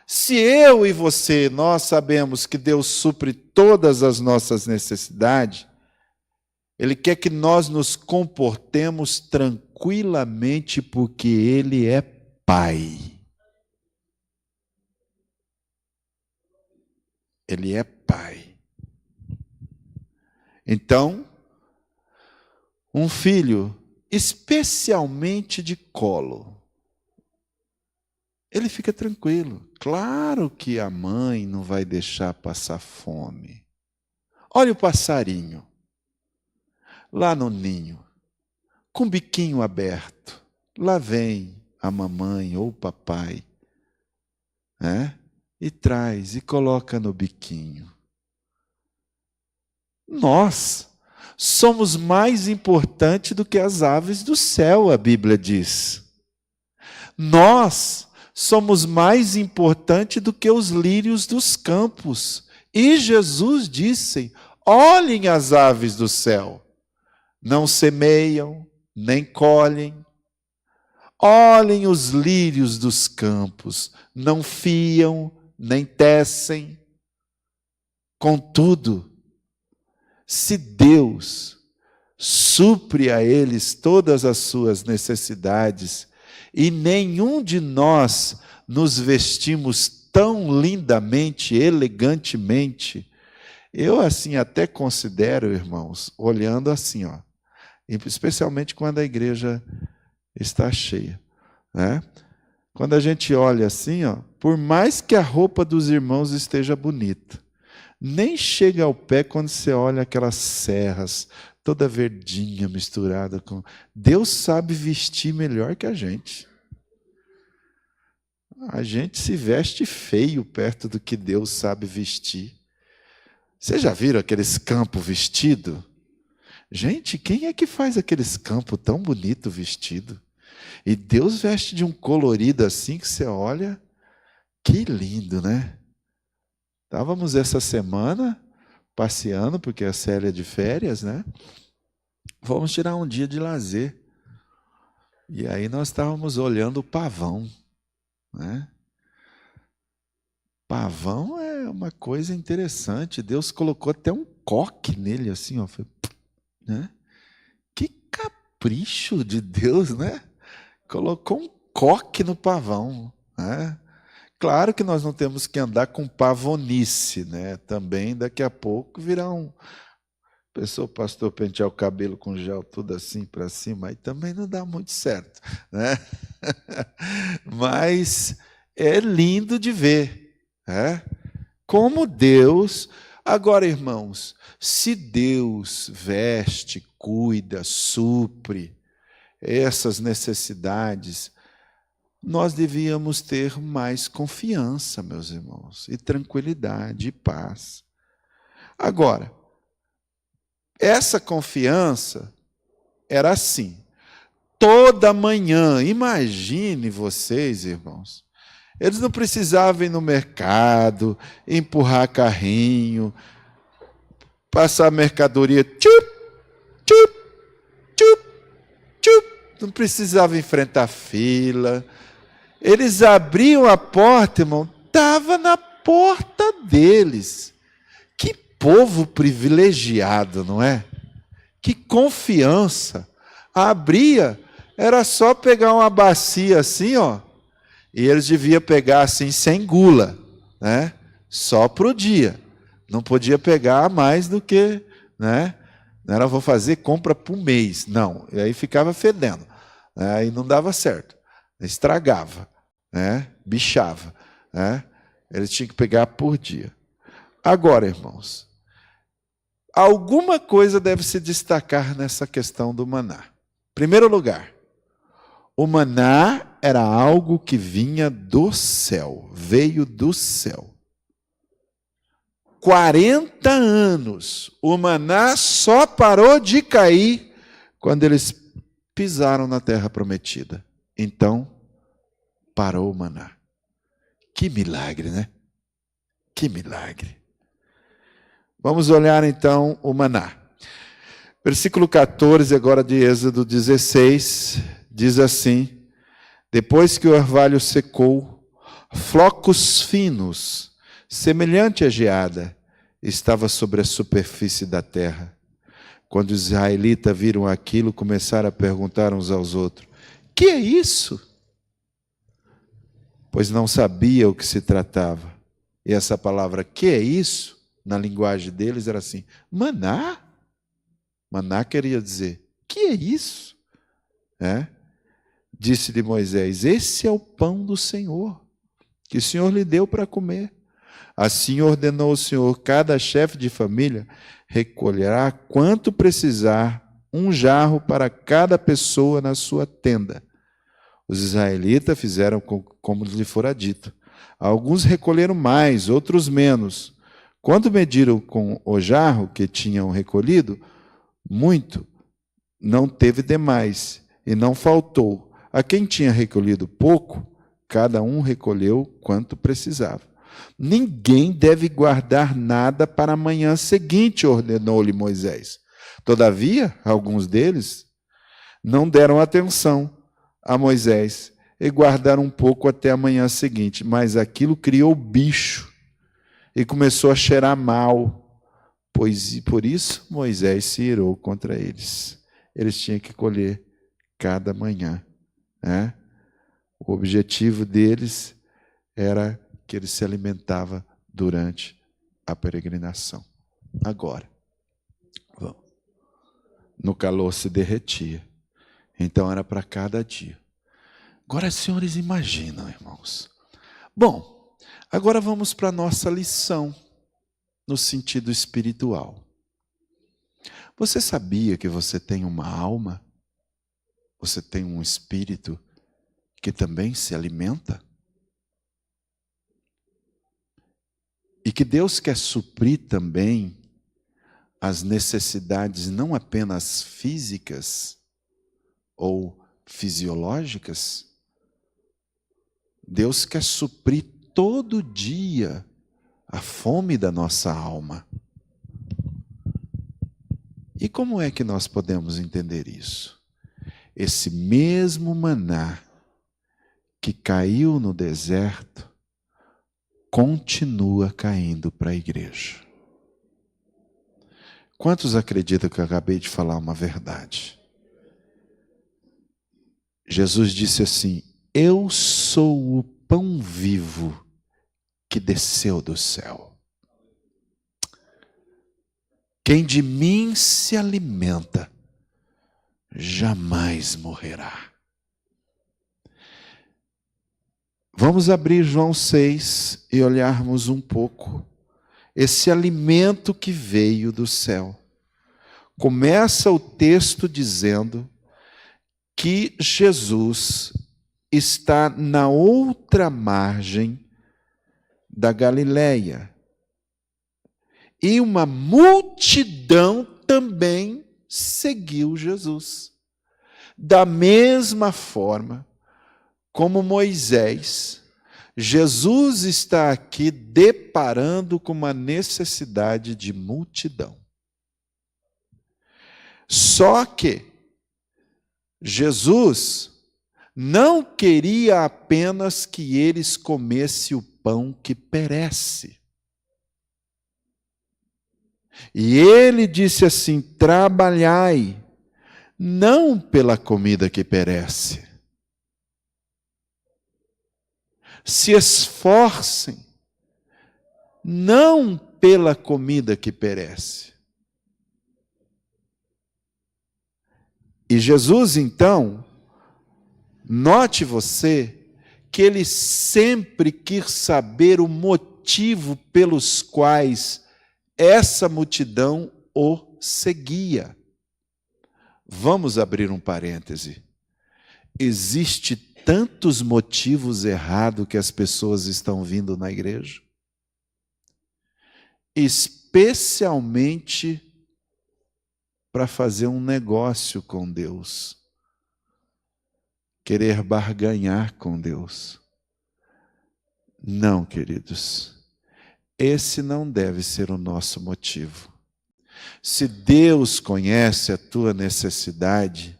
Se eu e você, nós sabemos que Deus supre todas as nossas necessidades, Ele quer que nós nos comportemos tranquilamente, porque Ele é Pai. Ele é Pai. Então, um filho, especialmente de colo, ele fica tranquilo. Claro que a mãe não vai deixar passar fome. Olha o passarinho, lá no ninho, com o biquinho aberto. Lá vem a mamãe ou o papai, e traz e coloca no biquinho. Nós somos mais importantes do que as aves do céu, a Bíblia diz. Nós somos mais importantes do que os lírios dos campos. E Jesus disse: olhem as aves do céu, não semeiam, nem colhem. Olhem os lírios dos campos, não fiam, nem tecem. Contudo, se Deus supre a eles todas as suas necessidades, e nenhum de nós nos vestimos tão lindamente, elegantemente, eu assim até considero, irmãos, olhando assim, especialmente quando a igreja está cheia, Quando a gente olha assim, por mais que a roupa dos irmãos esteja bonita, nem chega ao pé quando você olha aquelas serras, toda verdinha, misturada com... Deus sabe vestir melhor que a gente. A gente se veste feio perto do que Deus sabe vestir. Vocês já viram aqueles campos vestidos? Gente, quem é que faz aqueles campos tão bonito vestido? E Deus veste de um colorido assim que você olha, que lindo, né? Estávamos essa semana passeando, porque a Célia é de férias, né? Vamos tirar um dia de lazer. E aí nós estávamos olhando o pavão, né? Pavão é uma coisa interessante. Deus colocou até um coque nele, assim, né? Que capricho de Deus, né? Colocou um coque no pavão, né? Claro que nós não temos que andar com pavonice, né? Também daqui a pouco virá o pastor pentear o cabelo com gel tudo assim para cima, aí também não dá muito certo, né? Mas é lindo de ver, como Deus... Agora, irmãos, se Deus veste, cuida, supre essas necessidades, nós devíamos ter mais confiança, meus irmãos, e tranquilidade e paz. Agora, essa confiança era assim, toda manhã, imagine vocês, irmãos, eles não precisavam ir no mercado, empurrar carrinho, passar mercadoria, tchup, tchup, tchup, tchup, não precisava enfrentar fila. Eles abriam a porta, irmão, estava na porta deles. Que povo privilegiado, não é? Que confiança. Abria, era só pegar uma bacia assim, ó, e eles deviam pegar assim, sem gula, né? Só para o dia. Não podia pegar mais do que, né? Não era, vou fazer compra por mês. Não, e aí ficava fedendo. Né? Aí não dava certo. Estragava, né? Bichava. Né? Eles tinham que pegar por dia. Agora, irmãos, alguma coisa deve se destacar nessa questão do maná. Primeiro lugar, o maná era algo que vinha do céu, veio do céu. 40 anos, o maná só parou de cair quando eles pisaram na terra prometida. Então, parou o maná. Que milagre, né? Que milagre. Vamos olhar então o maná. Versículo 14, agora de Êxodo 16, diz assim: depois que o orvalho secou, flocos finos, semelhante à geada, estava sobre a superfície da terra. Quando os israelitas viram aquilo, começaram a perguntar uns aos outros: que é isso? Pois não sabia o que se tratava. E essa palavra, que é isso? Na linguagem deles era assim, maná. Maná queria dizer, que é isso? Disse-lhe Moisés, esse é o pão do Senhor, que o Senhor lhe deu para comer. Assim ordenou o Senhor, cada chefe de família recolherá quanto precisar, um jarro para cada pessoa na sua tenda. Os israelitas fizeram como lhe fora dito. Alguns recolheram mais, outros menos. Quando mediram com o jarro que tinham recolhido, muito, não teve demais, e não faltou. A quem tinha recolhido pouco, cada um recolheu quanto precisava. Ninguém deve guardar nada para a manhã seguinte, ordenou-lhe Moisés. Todavia, alguns deles não deram atenção a Moisés e guardaram um pouco até a manhã seguinte, mas aquilo criou bicho e começou a cheirar mal. Pois por isso Moisés se irou contra eles. Eles tinham que colher cada manhã. Né? O objetivo deles era que eles se alimentavam durante a peregrinação. Agora, no calor se derretia. Então era para cada dia. Agora, senhores, imaginam, irmãos. Bom, agora vamos para a nossa lição. No sentido espiritual. Você sabia que você tem uma alma? Você tem um espírito que também se alimenta? E que Deus quer suprir também as necessidades não apenas físicas ou fisiológicas? Deus quer suprir todo dia a fome da nossa alma. E como é que nós podemos entender isso? Esse mesmo maná que caiu no deserto continua caindo para a igreja. Quantos acreditam que eu acabei de falar uma verdade? Jesus disse assim: eu sou o pão vivo que desceu do céu. Quem de mim se alimenta, jamais morrerá. Vamos abrir João 6 e olharmos um pouco esse alimento que veio do céu. Começa o texto dizendo que Jesus está na outra margem da Galileia. E uma multidão também seguiu Jesus. Da mesma forma como Moisés, Jesus está aqui deparando com uma necessidade de multidão. Só que Jesus não queria apenas que eles comessem o pão que perece. E ele disse assim: trabalhai, não pela comida que perece. Se esforcem, não pela comida que perece. E Jesus, então, note você, que ele sempre quis saber o motivo pelos quais essa multidão o seguia. Vamos abrir um parêntese. Existe tantos motivos errados que as pessoas estão vindo na igreja, especialmente para fazer um negócio com Deus, querer barganhar com Deus. Não, queridos, esse não deve ser o nosso motivo. Se Deus conhece a tua necessidade,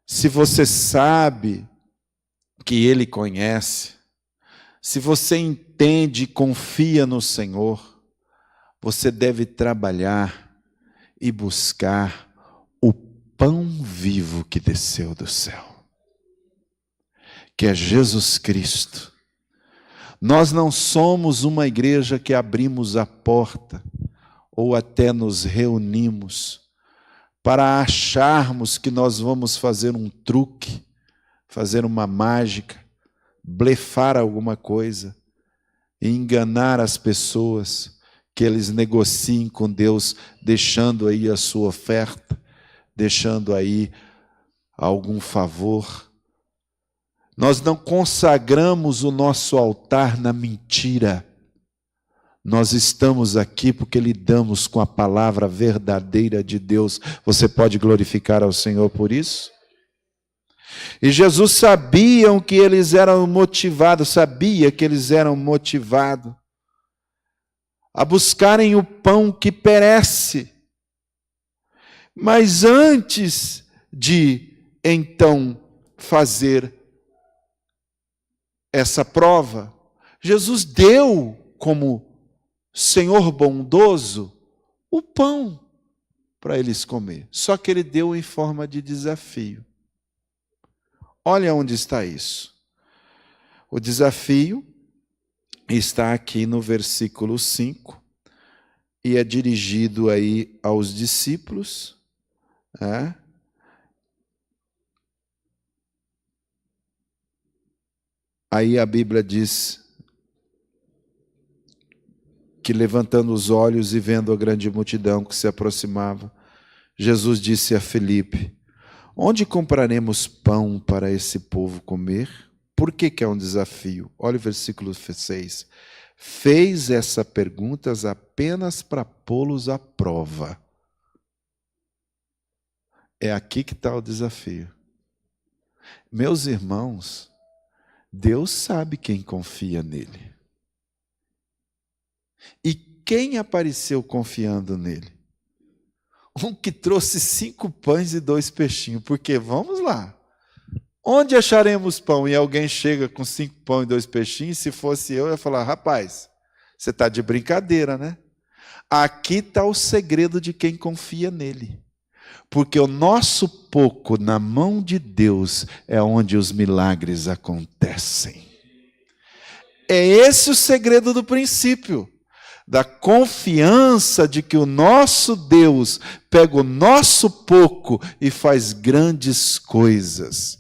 se você sabe que Ele conhece, se você entende e confia no Senhor, você deve trabalhar e buscar o pão vivo que desceu do céu, que é Jesus Cristo. Nós não somos uma igreja que abrimos a porta ou até nos reunimos para acharmos que nós vamos fazer um truque, fazer uma mágica, blefar alguma coisa e enganar as pessoas, que eles negociem com Deus, deixando aí a sua oferta, deixando aí algum favor. Nós não consagramos o nosso altar na mentira. Nós estamos aqui porque lidamos com a palavra verdadeira de Deus. Você pode glorificar ao Senhor por isso? E Jesus sabia que eles eram motivados a buscarem o pão que perece. Mas antes de, então, fazer essa prova, Jesus deu como Senhor bondoso o pão para eles comer. Só que Ele deu em forma de desafio. Olha onde está isso. O desafio está aqui no versículo 5 e é dirigido aí aos discípulos. Aí a Bíblia diz que, levantando os olhos e vendo a grande multidão que se aproximava, Jesus disse a Filipe: onde compraremos pão para esse povo comer? Por que é um desafio? Olha o versículo 6. Fez essa pergunta apenas para pô-los à prova. É aqui que está o desafio. Meus irmãos, Deus sabe quem confia nele. E quem apareceu confiando nele? Um que trouxe 5 pães e 2 peixinhos. Porque, vamos lá, onde acharemos pão? E alguém chega com 5 pães e 2 peixinhos, se fosse eu ia falar: rapaz, você está de brincadeira, né? Aqui está o segredo de quem confia nele. Porque o nosso pouco na mão de Deus é onde os milagres acontecem. É esse o segredo do princípio. Da confiança de que o nosso Deus pega o nosso pouco e faz grandes coisas.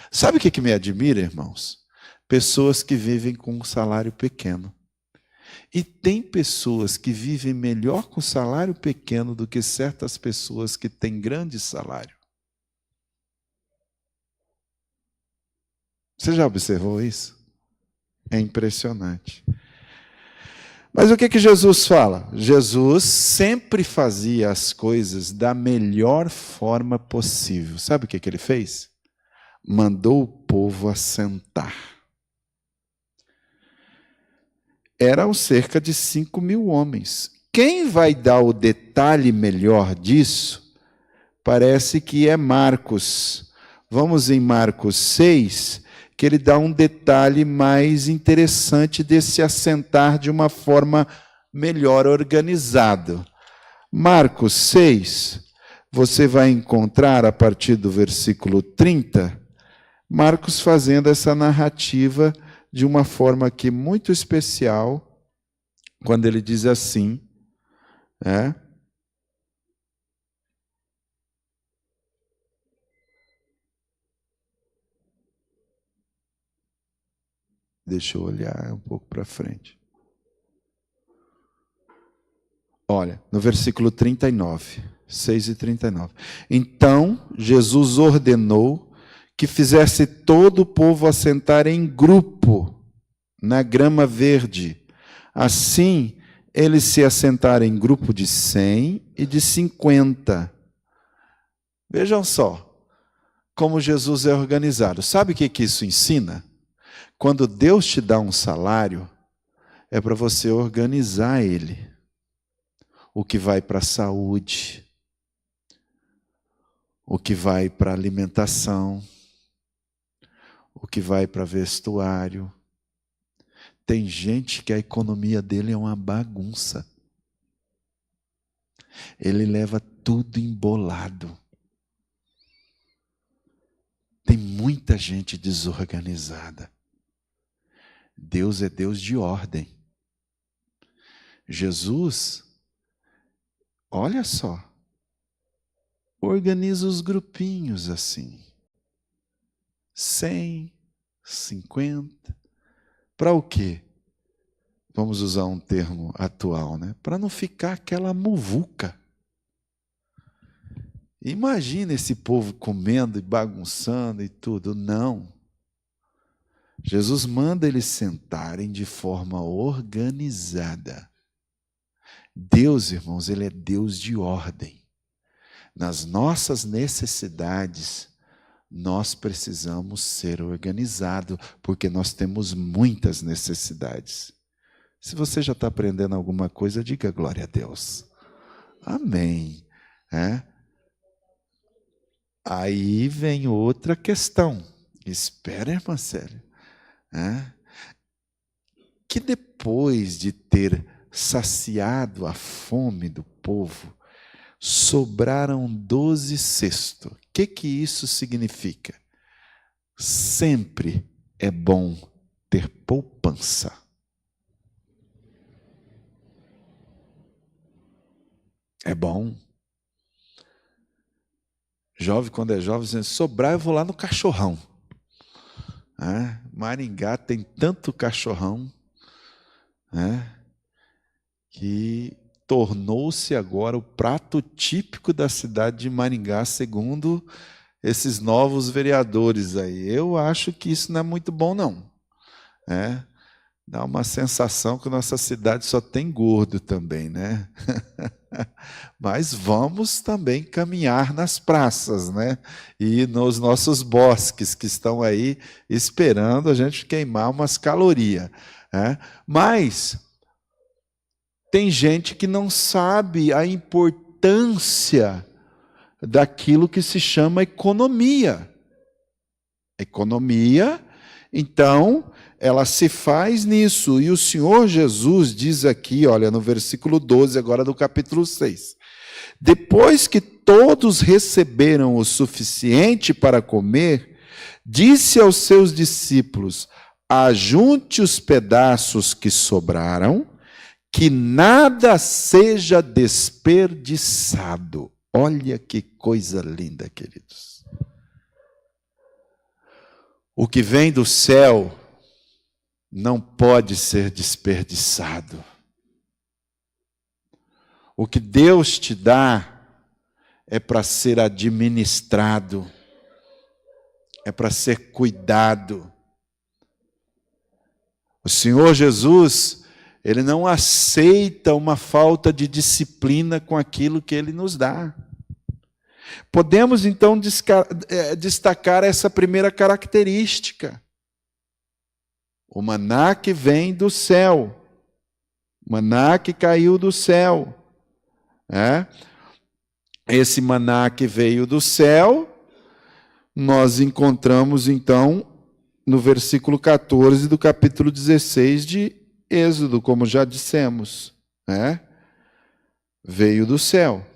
Sabe o que me admira, irmãos? Pessoas que vivem com um salário pequeno. E tem pessoas que vivem melhor com salário pequeno do que certas pessoas que têm grande salário. Você já observou isso? É impressionante. Mas o que Jesus fala? Jesus sempre fazia as coisas da melhor forma possível. Sabe o que ele fez? Mandou o povo assentar. Eram cerca de 5.000 homens. Quem vai dar o detalhe melhor disso? Parece que é Marcos. Vamos em Marcos 6, que ele dá um detalhe mais interessante desse assentar de uma forma melhor organizado. Marcos 6, você vai encontrar a partir do versículo 30, Marcos fazendo essa narrativa de uma forma aqui muito especial, quando ele diz assim, Deixa eu olhar um pouco para frente. Olha, no versículo 39, 6 e 39. Então, Jesus ordenou que fizesse todo o povo assentar em grupo na grama verde. Assim, eles se assentaram em grupo de 100 e de 50. Vejam só como Jesus é organizado. Sabe o que isso ensina? Quando Deus te dá um salário, é para você organizar ele. O que vai para a saúde, o que vai para a alimentação, o que vai para vestuário. Tem gente que a economia dele é uma bagunça. Ele leva tudo embolado. Tem muita gente desorganizada. Deus é Deus de ordem. Jesus, olha só, organiza os grupinhos assim. 100, 50. Para o quê? Vamos usar um termo atual, né? Para não ficar aquela muvuca. Imagina esse povo comendo e bagunçando e tudo. Não. Jesus manda eles sentarem de forma organizada. Deus, irmãos, Ele é Deus de ordem. Nas nossas necessidades, nós precisamos ser organizados, porque nós temos muitas necessidades. Se você já está aprendendo alguma coisa, diga glória a Deus. Amém. Aí vem outra questão. Espera, irmã Célia. Que depois de ter saciado a fome do povo, sobraram 12 cestos. O que isso significa? Sempre é bom ter poupança. É bom. Jovem, quando é jovem, diz, sobrar eu vou lá no cachorrão. Maringá tem tanto cachorrão, que tornou-se agora o prato típico da cidade de Maringá, segundo esses novos vereadores aí. Eu acho que isso não é muito bom, não. Dá uma sensação que nossa cidade só tem gordo também, né? Mas vamos também caminhar nas praças, né? E nos nossos bosques que estão aí esperando a gente queimar umas calorias. Mas tem gente que não sabe a importância daquilo que se chama economia. Economia, então, ela se faz nisso. E o Senhor Jesus diz aqui, olha, no versículo 12, agora do capítulo 6. Depois que todos receberam o suficiente para comer, disse aos seus discípulos, ajunte os pedaços que sobraram, que nada seja desperdiçado. Olha que coisa linda, queridos. O que vem do céu não pode ser desperdiçado. O que Deus te dá é para ser administrado, é para ser cuidado. O Senhor Jesus, Ele não aceita uma falta de disciplina com aquilo que Ele nos dá. Podemos então destacar essa primeira característica. O maná que vem do céu, o maná que caiu do céu. Esse maná que veio do céu, nós encontramos então no versículo 14 do capítulo 16 de Êxodo, como já dissemos. Veio do céu.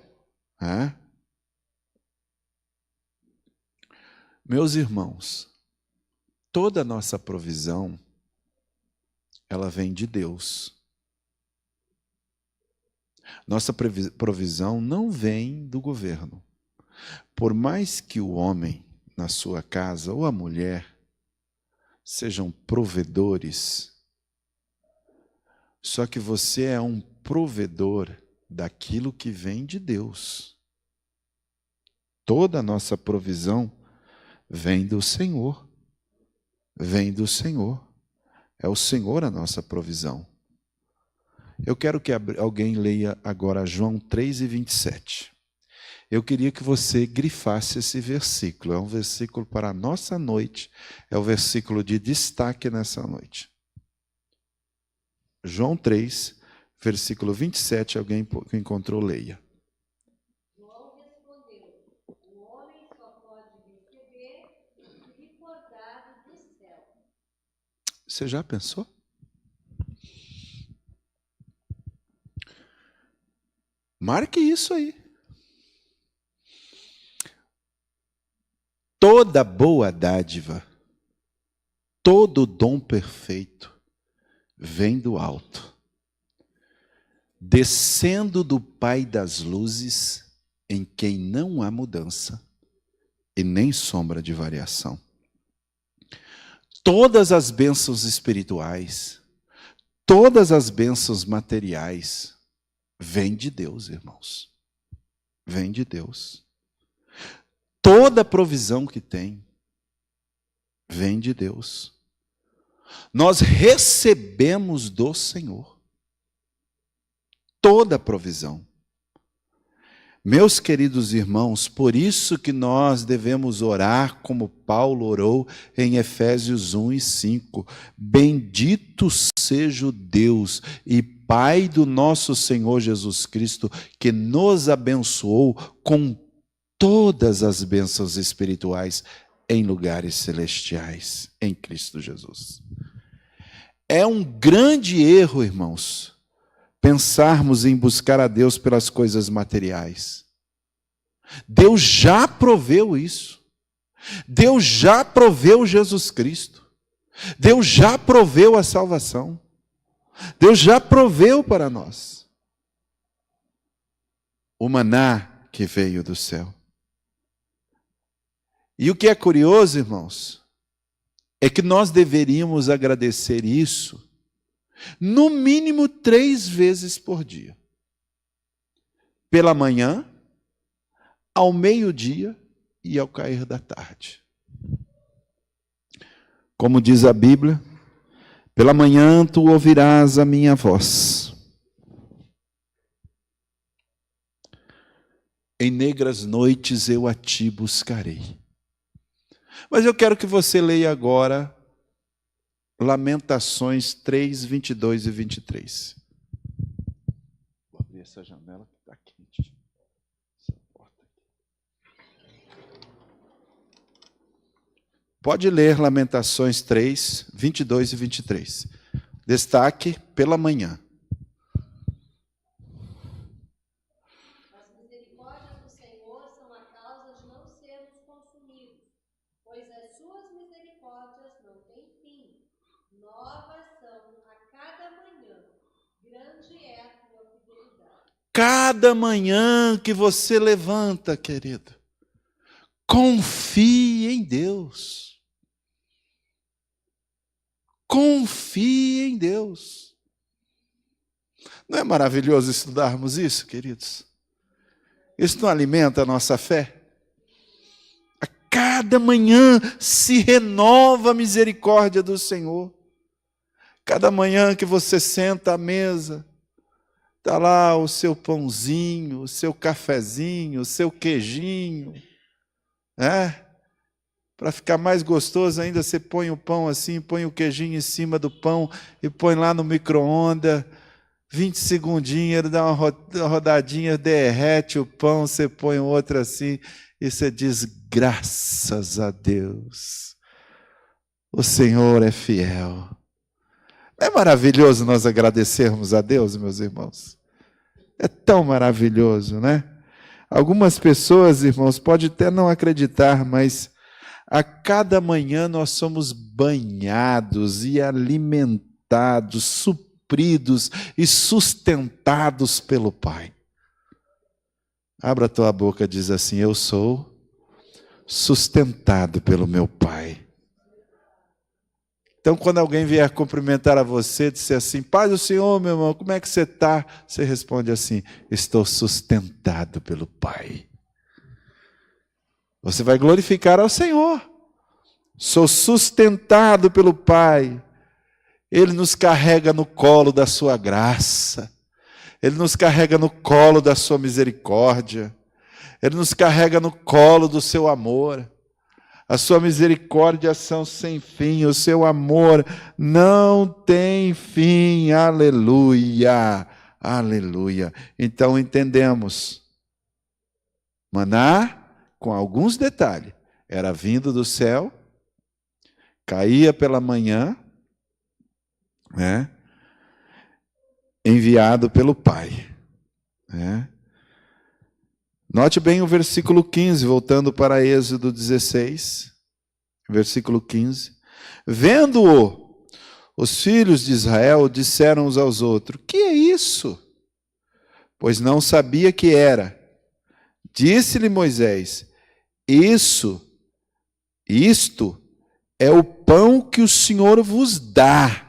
Meus irmãos, toda a nossa provisão, ela vem de Deus. Nossa provisão não vem do governo. Por mais que o homem na sua casa ou a mulher sejam provedores, só que você é um provedor daquilo que vem de Deus. Toda a nossa provisão vem do Senhor. Vem do Senhor. É o Senhor a nossa provisão. Eu quero que alguém leia agora João 3:27. Eu queria que você grifasse esse versículo. É um versículo para a nossa noite. É o versículo de destaque nessa noite. João 3, versículo 27. Alguém que encontrou, leia. João respondeu: o homem só pode receber o que for dado do céu. Você já pensou? Marque isso aí. Toda boa dádiva, todo dom perfeito vem do alto, descendo do Pai das luzes, em quem não há mudança e nem sombra de variação. Todas as bênçãos espirituais, todas as bênçãos materiais, vem de Deus, irmãos. Vem de Deus. Toda provisão que tem, vem de Deus. Nós recebemos do Senhor. Toda provisão. Meus queridos irmãos, por isso que nós devemos orar como Paulo orou em Efésios 1:5. Bendito seja o Deus e Pai do nosso Senhor Jesus Cristo, que nos abençoou com todas as bênçãos espirituais em lugares celestiais, em Cristo Jesus. É um grande erro, irmãos, pensarmos em buscar a Deus pelas coisas materiais. Deus já proveu isso. Deus já proveu Jesus Cristo. Deus já proveu a salvação. Deus já proveu para nós o maná que veio do céu. E o que é curioso, irmãos, é que nós deveríamos agradecer isso no mínimo 3 vezes por dia. Pela manhã, ao meio-dia e ao cair da tarde. Como diz a Bíblia, pela manhã tu ouvirás a minha voz. Em negras noites eu a ti buscarei. Mas eu quero que você leia agora Lamentações 3, 22 e 23. Vou abrir essa janela que está quente. Essa porta aqui. Pode ler Lamentações 3, 22 e 23. Destaque pela manhã. As misericórdias do Senhor são a causa de não sermos consumidos, pois as suas misericórdias não têm fim. Novas são a cada manhã. Grande é a tua fidelidade. Cada manhã que você levanta, querido, confie em Deus. Confie em Deus. Não é maravilhoso estudarmos isso, queridos? Isso não alimenta a nossa fé? A cada manhã se renova a misericórdia do Senhor. Cada manhã que você senta à mesa, está lá o seu pãozinho, o seu cafezinho, o seu queijinho, né? Para ficar mais gostoso ainda, você põe o pão assim, põe o queijinho em cima do pão e põe lá no micro-ondas, 20 segundinhos, ele dá uma rodadinha, derrete o pão, você põe outro assim, e você diz, graças a Deus, o Senhor é fiel. Não é maravilhoso nós agradecermos a Deus, meus irmãos? É tão maravilhoso, né? Algumas pessoas, irmãos, podem até não acreditar, mas a cada manhã nós somos banhados e alimentados, supridos e sustentados pelo Pai. Abra a tua boca e diz assim, eu sou sustentado pelo meu Pai. Então, quando alguém vier cumprimentar a você, dizer assim, paz do Senhor, meu irmão, como é que você está? Você responde assim, estou sustentado pelo Pai. Você vai glorificar ao Senhor. Sou sustentado pelo Pai. Ele nos carrega no colo da sua graça. Ele nos carrega no colo da sua misericórdia. Ele nos carrega no colo do seu amor. A sua misericórdia são sem fim, o seu amor não tem fim. Aleluia, aleluia. Então entendemos. Maná, com alguns detalhes, era vindo do céu, caía pela manhã, né? Enviado pelo Pai. Né? Note bem o versículo 15, voltando para Êxodo 16, versículo 15. Vendo-o, os filhos de Israel disseram uns aos outros, que é isso? Pois não sabia que era. Disse-lhe Moisés, isto é o pão que o Senhor vos dá.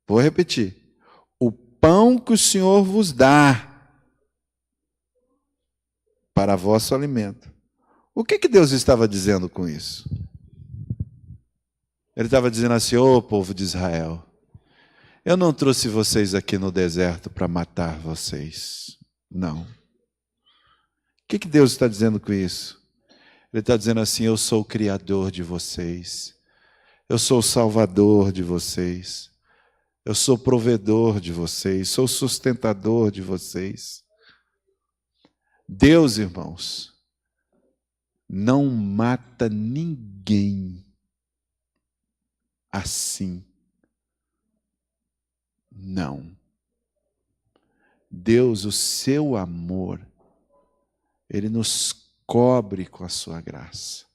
Vou repetir. Pão que o Senhor vos dá para vosso alimento. O que Deus estava dizendo com isso? Ele estava dizendo assim, ô povo de Israel, eu não trouxe vocês aqui no deserto para matar vocês. Não. O que Deus está dizendo com isso? Ele está dizendo assim, eu sou o Criador de vocês. Eu sou o Salvador de vocês. Eu sou provedor de vocês, sou sustentador de vocês. Deus, irmãos, não mata ninguém assim. Não. Deus, o seu amor, Ele nos cobre com a sua graça.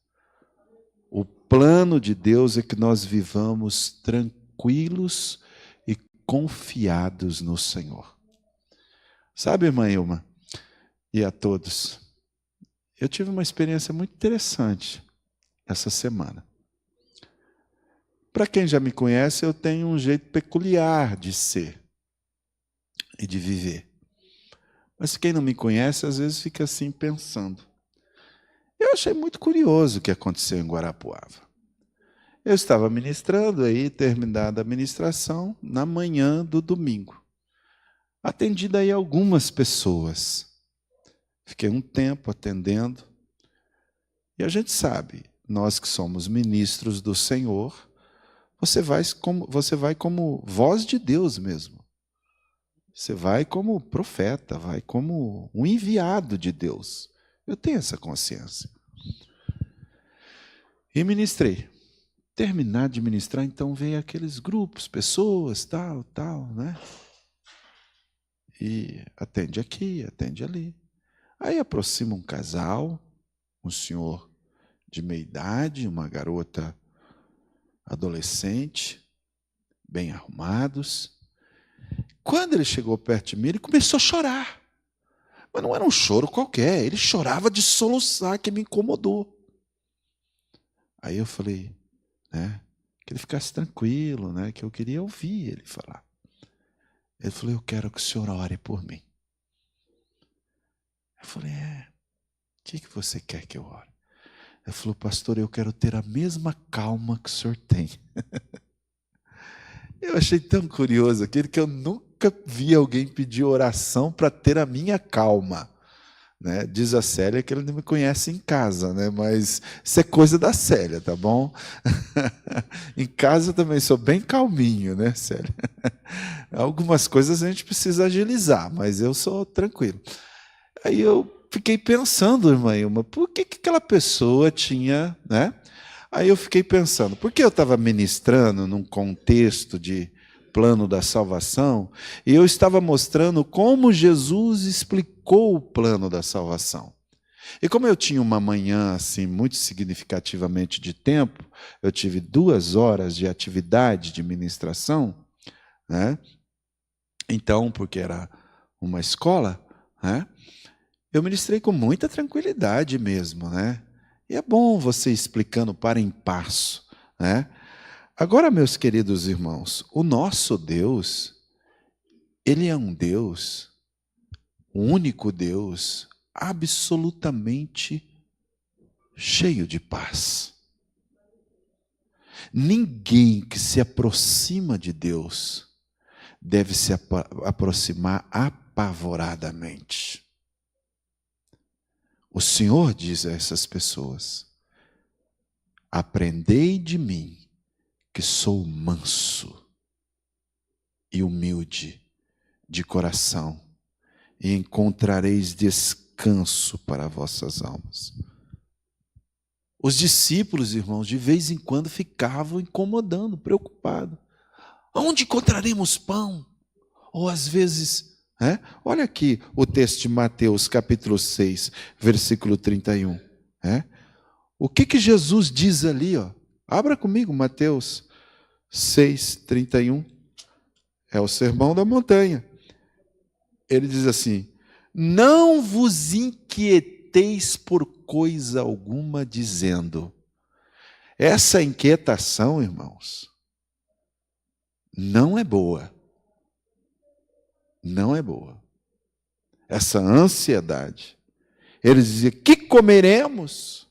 O plano de Deus é que nós vivamos tranquilos e confiados no Senhor. Sabe, irmã Ilma, e a todos, eu tive uma experiência muito interessante essa semana. Para quem já me conhece, eu tenho um jeito peculiar de ser e de viver. Mas quem não me conhece, às vezes fica assim pensando. Eu achei muito curioso o que aconteceu em Guarapuava. Eu estava ministrando aí, terminada a ministração, na manhã do domingo. Atendi aí algumas pessoas. Fiquei um tempo atendendo. E a gente sabe, nós que somos ministros do Senhor, você vai como voz de Deus mesmo. Você vai como profeta, vai como um enviado de Deus. Eu tenho essa consciência. E ministrei. Terminar de ministrar, então veio aqueles grupos, pessoas, tal, né? E atende aqui, atende ali. Aí aproxima um casal, um senhor de meia idade, uma garota adolescente, bem arrumados. Quando ele chegou perto de mim, ele começou a chorar. Mas não era um choro qualquer, ele chorava de soluçar, que me incomodou. Aí eu falei, né, que ele ficasse tranquilo, né, que eu queria ouvir ele falar. Ele falou, eu quero que o senhor ore por mim. Eu falei, o que você quer que eu ore? Ele falou, pastor, eu quero ter a mesma calma que o senhor tem. Eu achei tão curioso aquilo que eu nunca vi alguém pedir oração para ter a minha calma. Né? Diz a Célia que ele não me conhece em casa, né? Mas isso é coisa da Célia, tá bom? Em casa eu também sou bem calminho, né, Célia? Algumas coisas a gente precisa agilizar, mas eu sou tranquilo. Aí eu fiquei pensando, irmã Ilma, por que aquela pessoa tinha, né? Aí eu fiquei pensando, porque eu estava ministrando num contexto de plano da salvação, e eu estava mostrando como Jesus explicou o plano da salvação. E como eu tinha uma manhã assim muito significativamente de tempo, eu tive 2 horas de atividade de ministração, né? Então, porque era uma escola, né? Eu ministrei com muita tranquilidade mesmo, né? E é bom você explicando para em passo, né? Agora, meus queridos irmãos, o nosso Deus, Ele é um Deus, um único Deus, absolutamente cheio de paz. Ninguém que se aproxima de Deus deve se aproximar apavoradamente. O Senhor diz a essas pessoas, aprendei de mim, que sou manso e humilde de coração, e encontrareis descanso para vossas almas. Os discípulos, irmãos, de vez em quando ficavam incomodando, preocupados. Onde encontraremos pão? Ou às vezes, olha aqui o texto de Mateus, capítulo 6, versículo 31. O que Jesus diz ali, ó? Abra comigo Mateus 6, 31. É o sermão da montanha. Ele diz assim, não vos inquieteis por coisa alguma dizendo. Essa inquietação, irmãos, não é boa. Não é boa. Essa ansiedade. Ele dizia, que comeremos?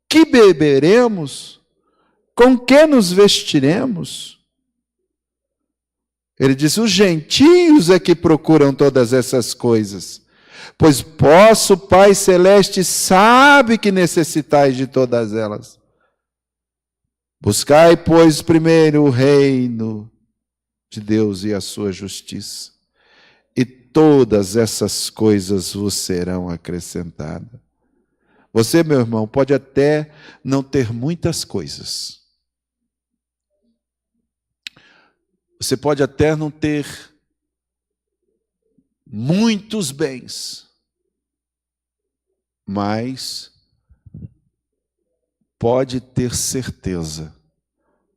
Que beberemos? Com que nos vestiremos? Ele diz, os gentios é que procuram todas essas coisas, pois vosso Pai Celeste sabe que necessitais de todas elas. Buscai, pois, primeiro o reino de Deus e a sua justiça, e todas essas coisas vos serão acrescentadas. Você, meu irmão, pode até não ter muitas coisas. Você pode até não ter muitos bens, mas pode ter certeza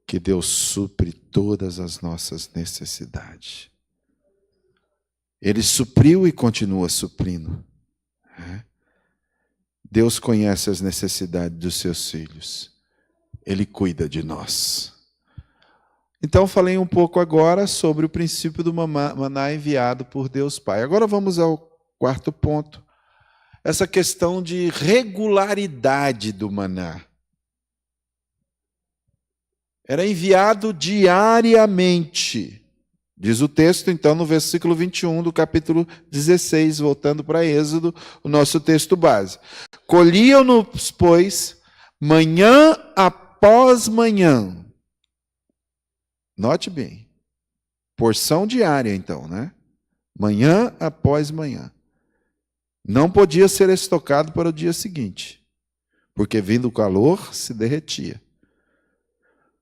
que Deus supre todas as nossas necessidades. Ele supriu e continua suprindo. Deus conhece as necessidades dos seus filhos. Ele cuida de nós. Então, falei um pouco agora sobre o princípio do maná enviado por Deus Pai. Agora vamos ao 4º ponto. Essa questão de regularidade do maná. Era enviado diariamente. Diz o texto, então, no versículo 21 do capítulo 16, voltando para Êxodo, o nosso texto base. Colhiam-nos, pois, manhã após manhã. Note bem, porção diária então, né? Manhã após manhã. Não podia ser estocado para o dia seguinte, porque vindo o calor se derretia.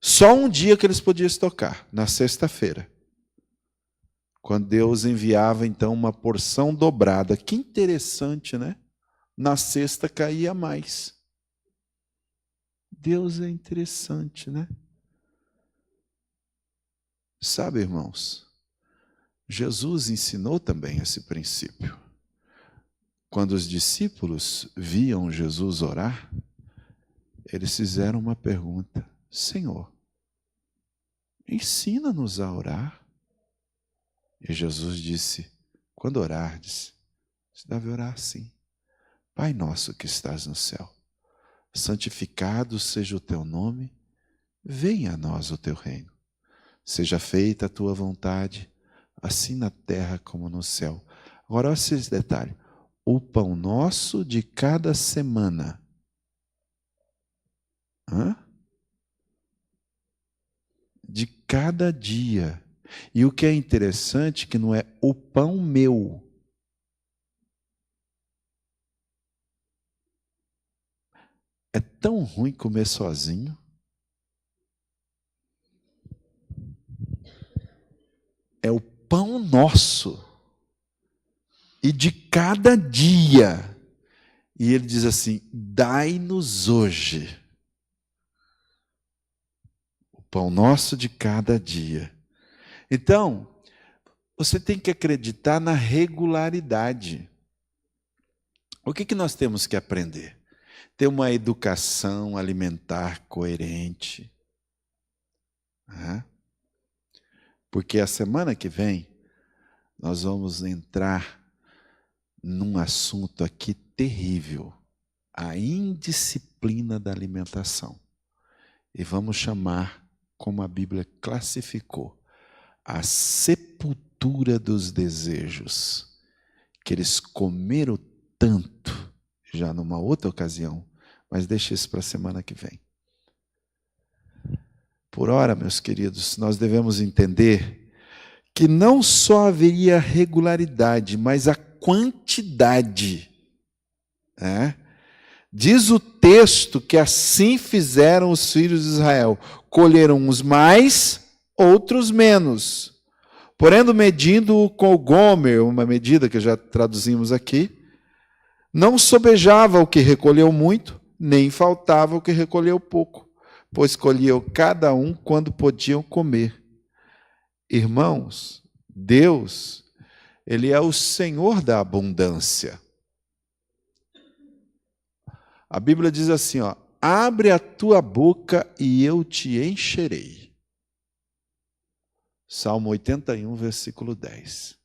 Só um dia que eles podiam estocar, na sexta-feira. Quando Deus enviava então uma porção dobrada. Que interessante, né? Na sexta caía mais. Deus é interessante, né? Sabe, irmãos, Jesus ensinou também esse princípio. Quando os discípulos viam Jesus orar, eles fizeram uma pergunta: Senhor, ensina-nos a orar. E Jesus disse: quando orardes, você deve orar assim: Pai nosso que estás no céu, santificado seja o teu nome, venha a nós o teu reino. Seja feita a tua vontade, assim na terra como no céu. Agora olha esse detalhe: o pão nosso de cada semana. De cada dia. E o que é interessante que não é o pão meu. É tão ruim comer sozinho. É o pão nosso. E de cada dia. E ele diz assim: dai-nos hoje o pão nosso de cada dia. Então, você tem que acreditar na regularidade. O que nós temos que aprender? Ter uma educação alimentar coerente. Porque a semana que vem, nós vamos entrar num assunto aqui terrível: a indisciplina da alimentação. E vamos chamar, como a Bíblia classificou, a sepultura dos desejos, que eles comeram tanto, já numa outra ocasião, mas deixa isso para a semana que vem. Por ora, meus queridos, nós devemos entender que não só haveria regularidade, mas a quantidade. Diz o texto que assim fizeram os filhos de Israel: colheram uns mais, outros menos. Porém, medindo com o gomer, uma medida que já traduzimos aqui, não sobejava o que recolheu muito, nem faltava o que recolheu pouco, pois colhiam cada um quando podiam comer. Irmãos, Deus, Ele é o Senhor da abundância. A Bíblia diz assim, abre a tua boca e eu te encherei. Salmo 81, versículo 10.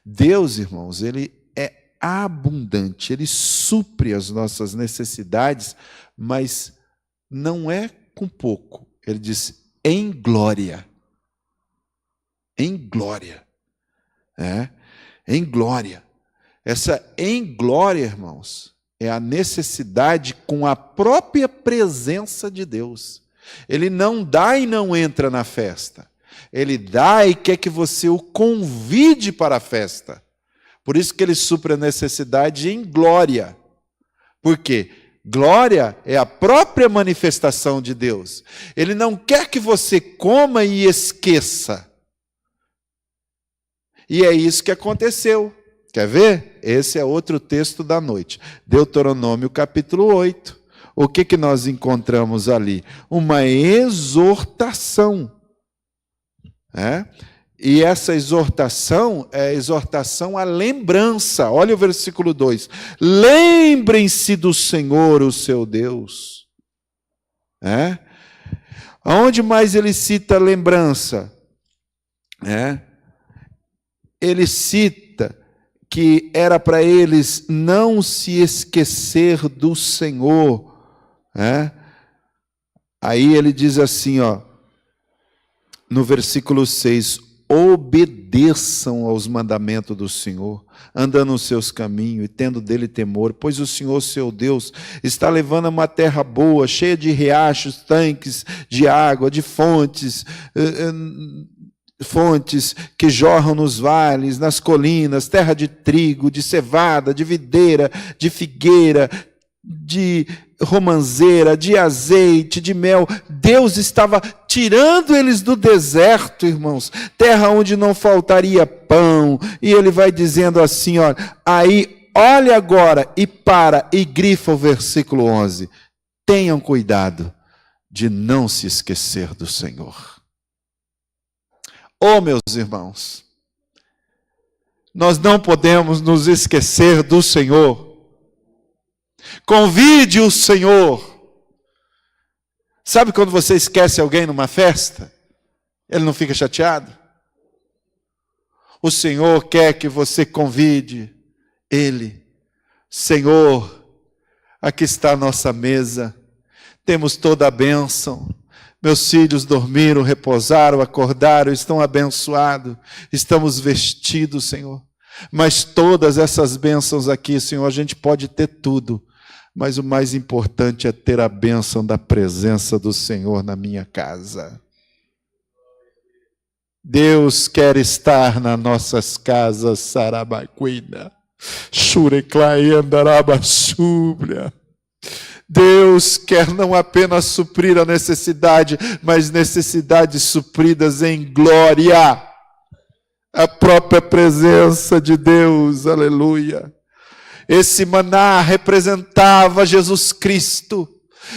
Deus, irmãos, Ele é abundante, Ele supre as nossas necessidades, mas não é com pouco. Ele diz, em glória. Em glória. Em glória. Essa em glória, irmãos, é a necessidade com a própria presença de Deus. Ele não dá e não entra na festa. Ele dá e quer que você o convide para a festa. Por isso que ele supre a necessidade em glória. Por quê? Glória é a própria manifestação de Deus. Ele não quer que você coma e esqueça. E é isso que aconteceu. Quer ver? Esse é outro texto da noite. Deuteronômio capítulo 8. O que nós encontramos ali? Uma exortação. E essa exortação é a exortação à lembrança. Olha o versículo 2. Lembrem-se do Senhor, o seu Deus. Aonde mais ele cita lembrança? Ele cita que era para eles não se esquecer do Senhor. Aí ele diz assim, no versículo 6, obedeçam aos mandamentos do Senhor, andando nos seus caminhos e tendo dele temor, pois o Senhor, seu Deus, está levando a uma terra boa, cheia de riachos, tanques de água, de fontes que jorram nos vales, nas colinas, terra de trigo, de cevada, de videira, de figueira, de romanzeira, de azeite, de mel. Deus estava tirando eles do deserto, irmãos, terra onde não faltaria pão. E ele vai dizendo assim, aí olha agora e grifa o versículo 11. Tenham cuidado de não se esquecer do Senhor. Meus irmãos, nós não podemos nos esquecer do Senhor. Convide o Senhor. Sabe quando você esquece alguém numa festa? Ele não fica chateado? O Senhor quer que você convide Ele. Senhor, aqui está a nossa mesa. Temos toda a bênção. Meus filhos dormiram, repousaram, acordaram, estão abençoados. Estamos vestidos, Senhor. Mas todas essas bênçãos aqui, Senhor, a gente pode ter tudo. Mas o mais importante é ter a bênção da presença do Senhor na minha casa. Deus quer estar nas nossas casas, Sarabaquina. Xureclaendarabasúbria. Deus quer não apenas suprir a necessidade, mas necessidades supridas em glória. A própria presença de Deus, aleluia. Esse maná representava Jesus Cristo.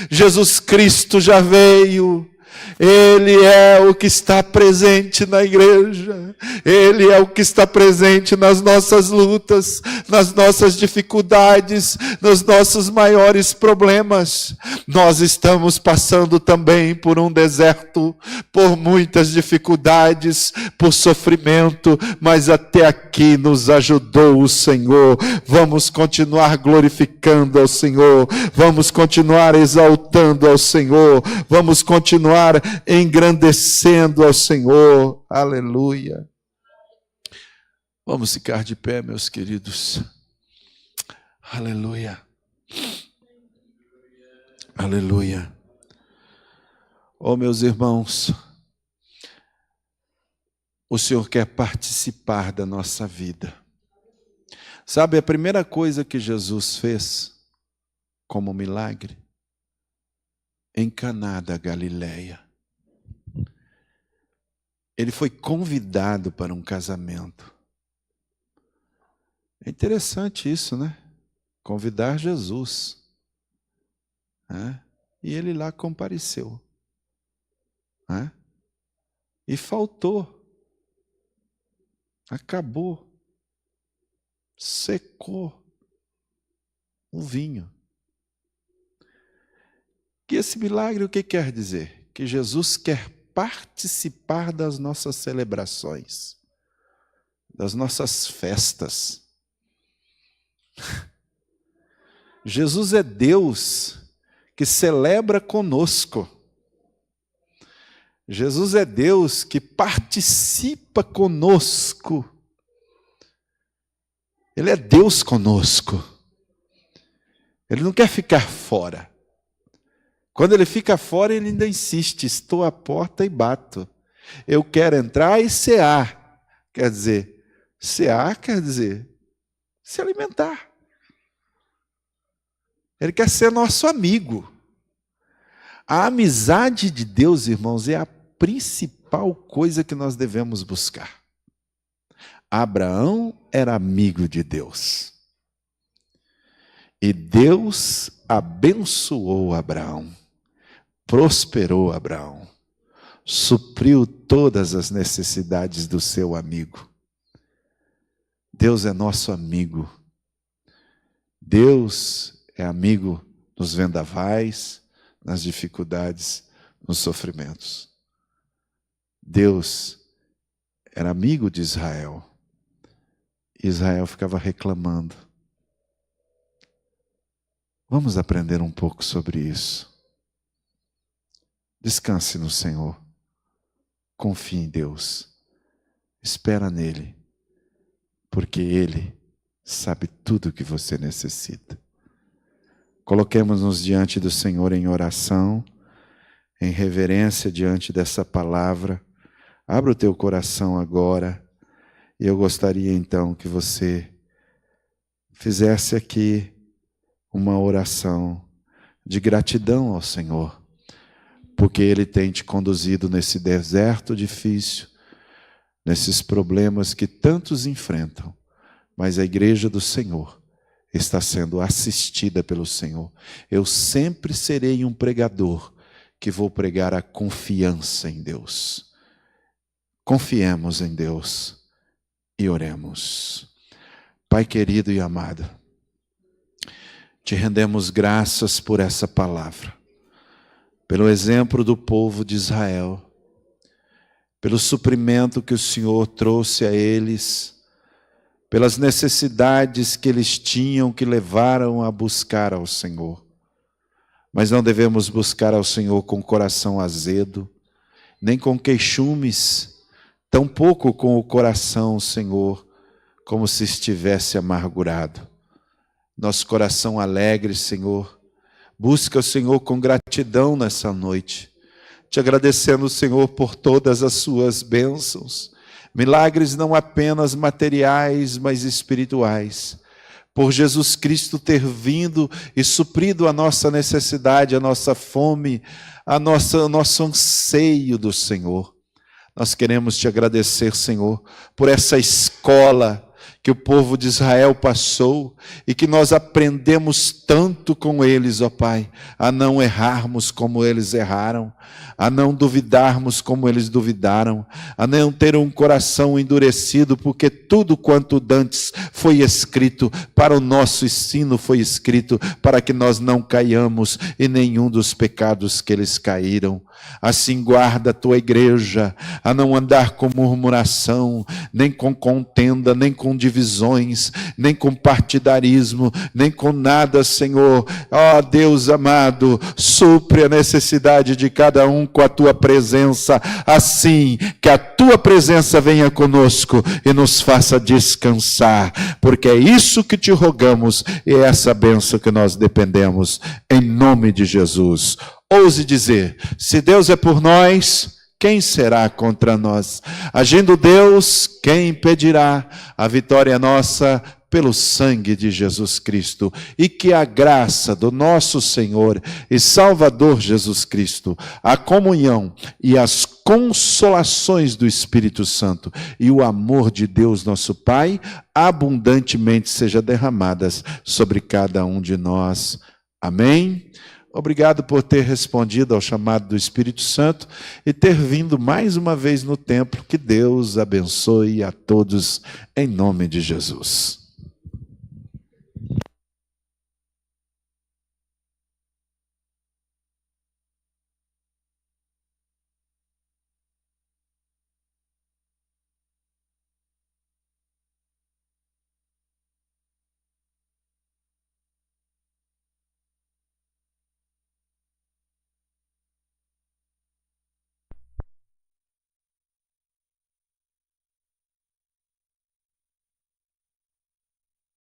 Jesus Cristo já veio. Ele é o que está presente na igreja. Ele é o que está presente nas nossas lutas, nas nossas dificuldades, nos nossos maiores problemas. Nós estamos passando também por um deserto, por muitas dificuldades, por sofrimento, mas até aqui nos ajudou o Senhor. Vamos continuar glorificando ao Senhor, vamos continuar exaltando ao Senhor, vamos continuar engrandecendo ao Senhor. Aleluia. Vamos ficar de pé, meus queridos. Aleluia. Aleluia. Oh, meus irmãos, o Senhor quer participar da nossa vida. Sabe, a primeira coisa que Jesus fez como milagre em Caná da Galileia, ele foi convidado para um casamento. É interessante isso, né? Convidar Jesus. E ele lá compareceu. E faltou. Acabou. Secou o vinho. E esse milagre o que quer dizer? Que Jesus quer participar das nossas celebrações, das nossas festas. Jesus é Deus que celebra conosco. Jesus é Deus que participa conosco. Ele é Deus conosco. Ele não quer ficar fora. Quando ele fica fora, ele ainda insiste: estou à porta e bato. Eu quero entrar e cear. Quer dizer, cear quer dizer se alimentar. Ele quer ser nosso amigo. A amizade de Deus, irmãos, é a principal coisa que nós devemos buscar. Abraão era amigo de Deus. E Deus abençoou Abraão, prosperou Abraão, supriu todas as necessidades do seu amigo. Deus é nosso amigo. Deus é amigo nos vendavais, nas dificuldades, nos sofrimentos. Deus era amigo de Israel. Israel ficava reclamando. Vamos aprender um pouco sobre isso. Descanse no Senhor. Confie em Deus. Espera nele. Porque Ele sabe tudo o que você necessita. Coloquemos-nos diante do Senhor em oração, em reverência diante dessa palavra. Abra o teu coração agora. E eu gostaria então que você fizesse aqui uma oração de gratidão ao Senhor, porque Ele tem te conduzido nesse deserto difícil, nesses problemas que tantos enfrentam, mas a igreja do Senhor está sendo assistida pelo Senhor. Eu sempre serei um pregador que vou pregar a confiança em Deus. Confiemos em Deus e oremos. Pai querido e amado, te rendemos graças por essa palavra. pelo exemplo do povo de Israel, pelo suprimento que o Senhor trouxe a eles, pelas necessidades que eles tinham que levaram a buscar ao Senhor. Mas não devemos buscar ao Senhor com o coração azedo, nem com queixumes, tampouco com o coração, Senhor, como se estivesse amargurado. Nosso coração alegre, Senhor, busca o Senhor com gratidão nessa noite, te agradecendo, Senhor, por todas as suas bênçãos, milagres não apenas materiais, mas espirituais, por Jesus Cristo ter vindo e suprido a nossa necessidade, a nossa fome, o nosso anseio do Senhor. Nós queremos te agradecer, Senhor, por essa escola que o povo de Israel passou e que nós aprendemos tanto com eles, ó Pai, a não errarmos como eles erraram, a não duvidarmos como eles duvidaram, a não ter um coração endurecido, porque tudo quanto dantes foi escrito para o nosso ensino, foi escrito para que nós não caiamos em nenhum dos pecados que eles caíram. Assim guarda a tua igreja a não andar com murmuração, nem com contenda, nem com divisões, nem com partidarismo, nem com nada, Senhor. Ó Deus amado, supre a necessidade de cada um com a tua presença, assim que a tua presença venha conosco e nos faça descansar, porque é isso que te rogamos e é essa bênção que nós dependemos, em nome de Jesus. Ouse dizer, se Deus é por nós, quem será contra nós? Agindo Deus, quem impedirá? A vitória é nossa pelo sangue de Jesus Cristo. E que a graça do nosso Senhor e Salvador Jesus Cristo, a comunhão e as consolações do Espírito Santo e o amor de Deus nosso Pai, abundantemente seja derramadas sobre cada um de nós. Amém? Obrigado por ter respondido ao chamado do Espírito Santo e ter vindo mais uma vez no templo. Que Deus abençoe a todos em nome de Jesus.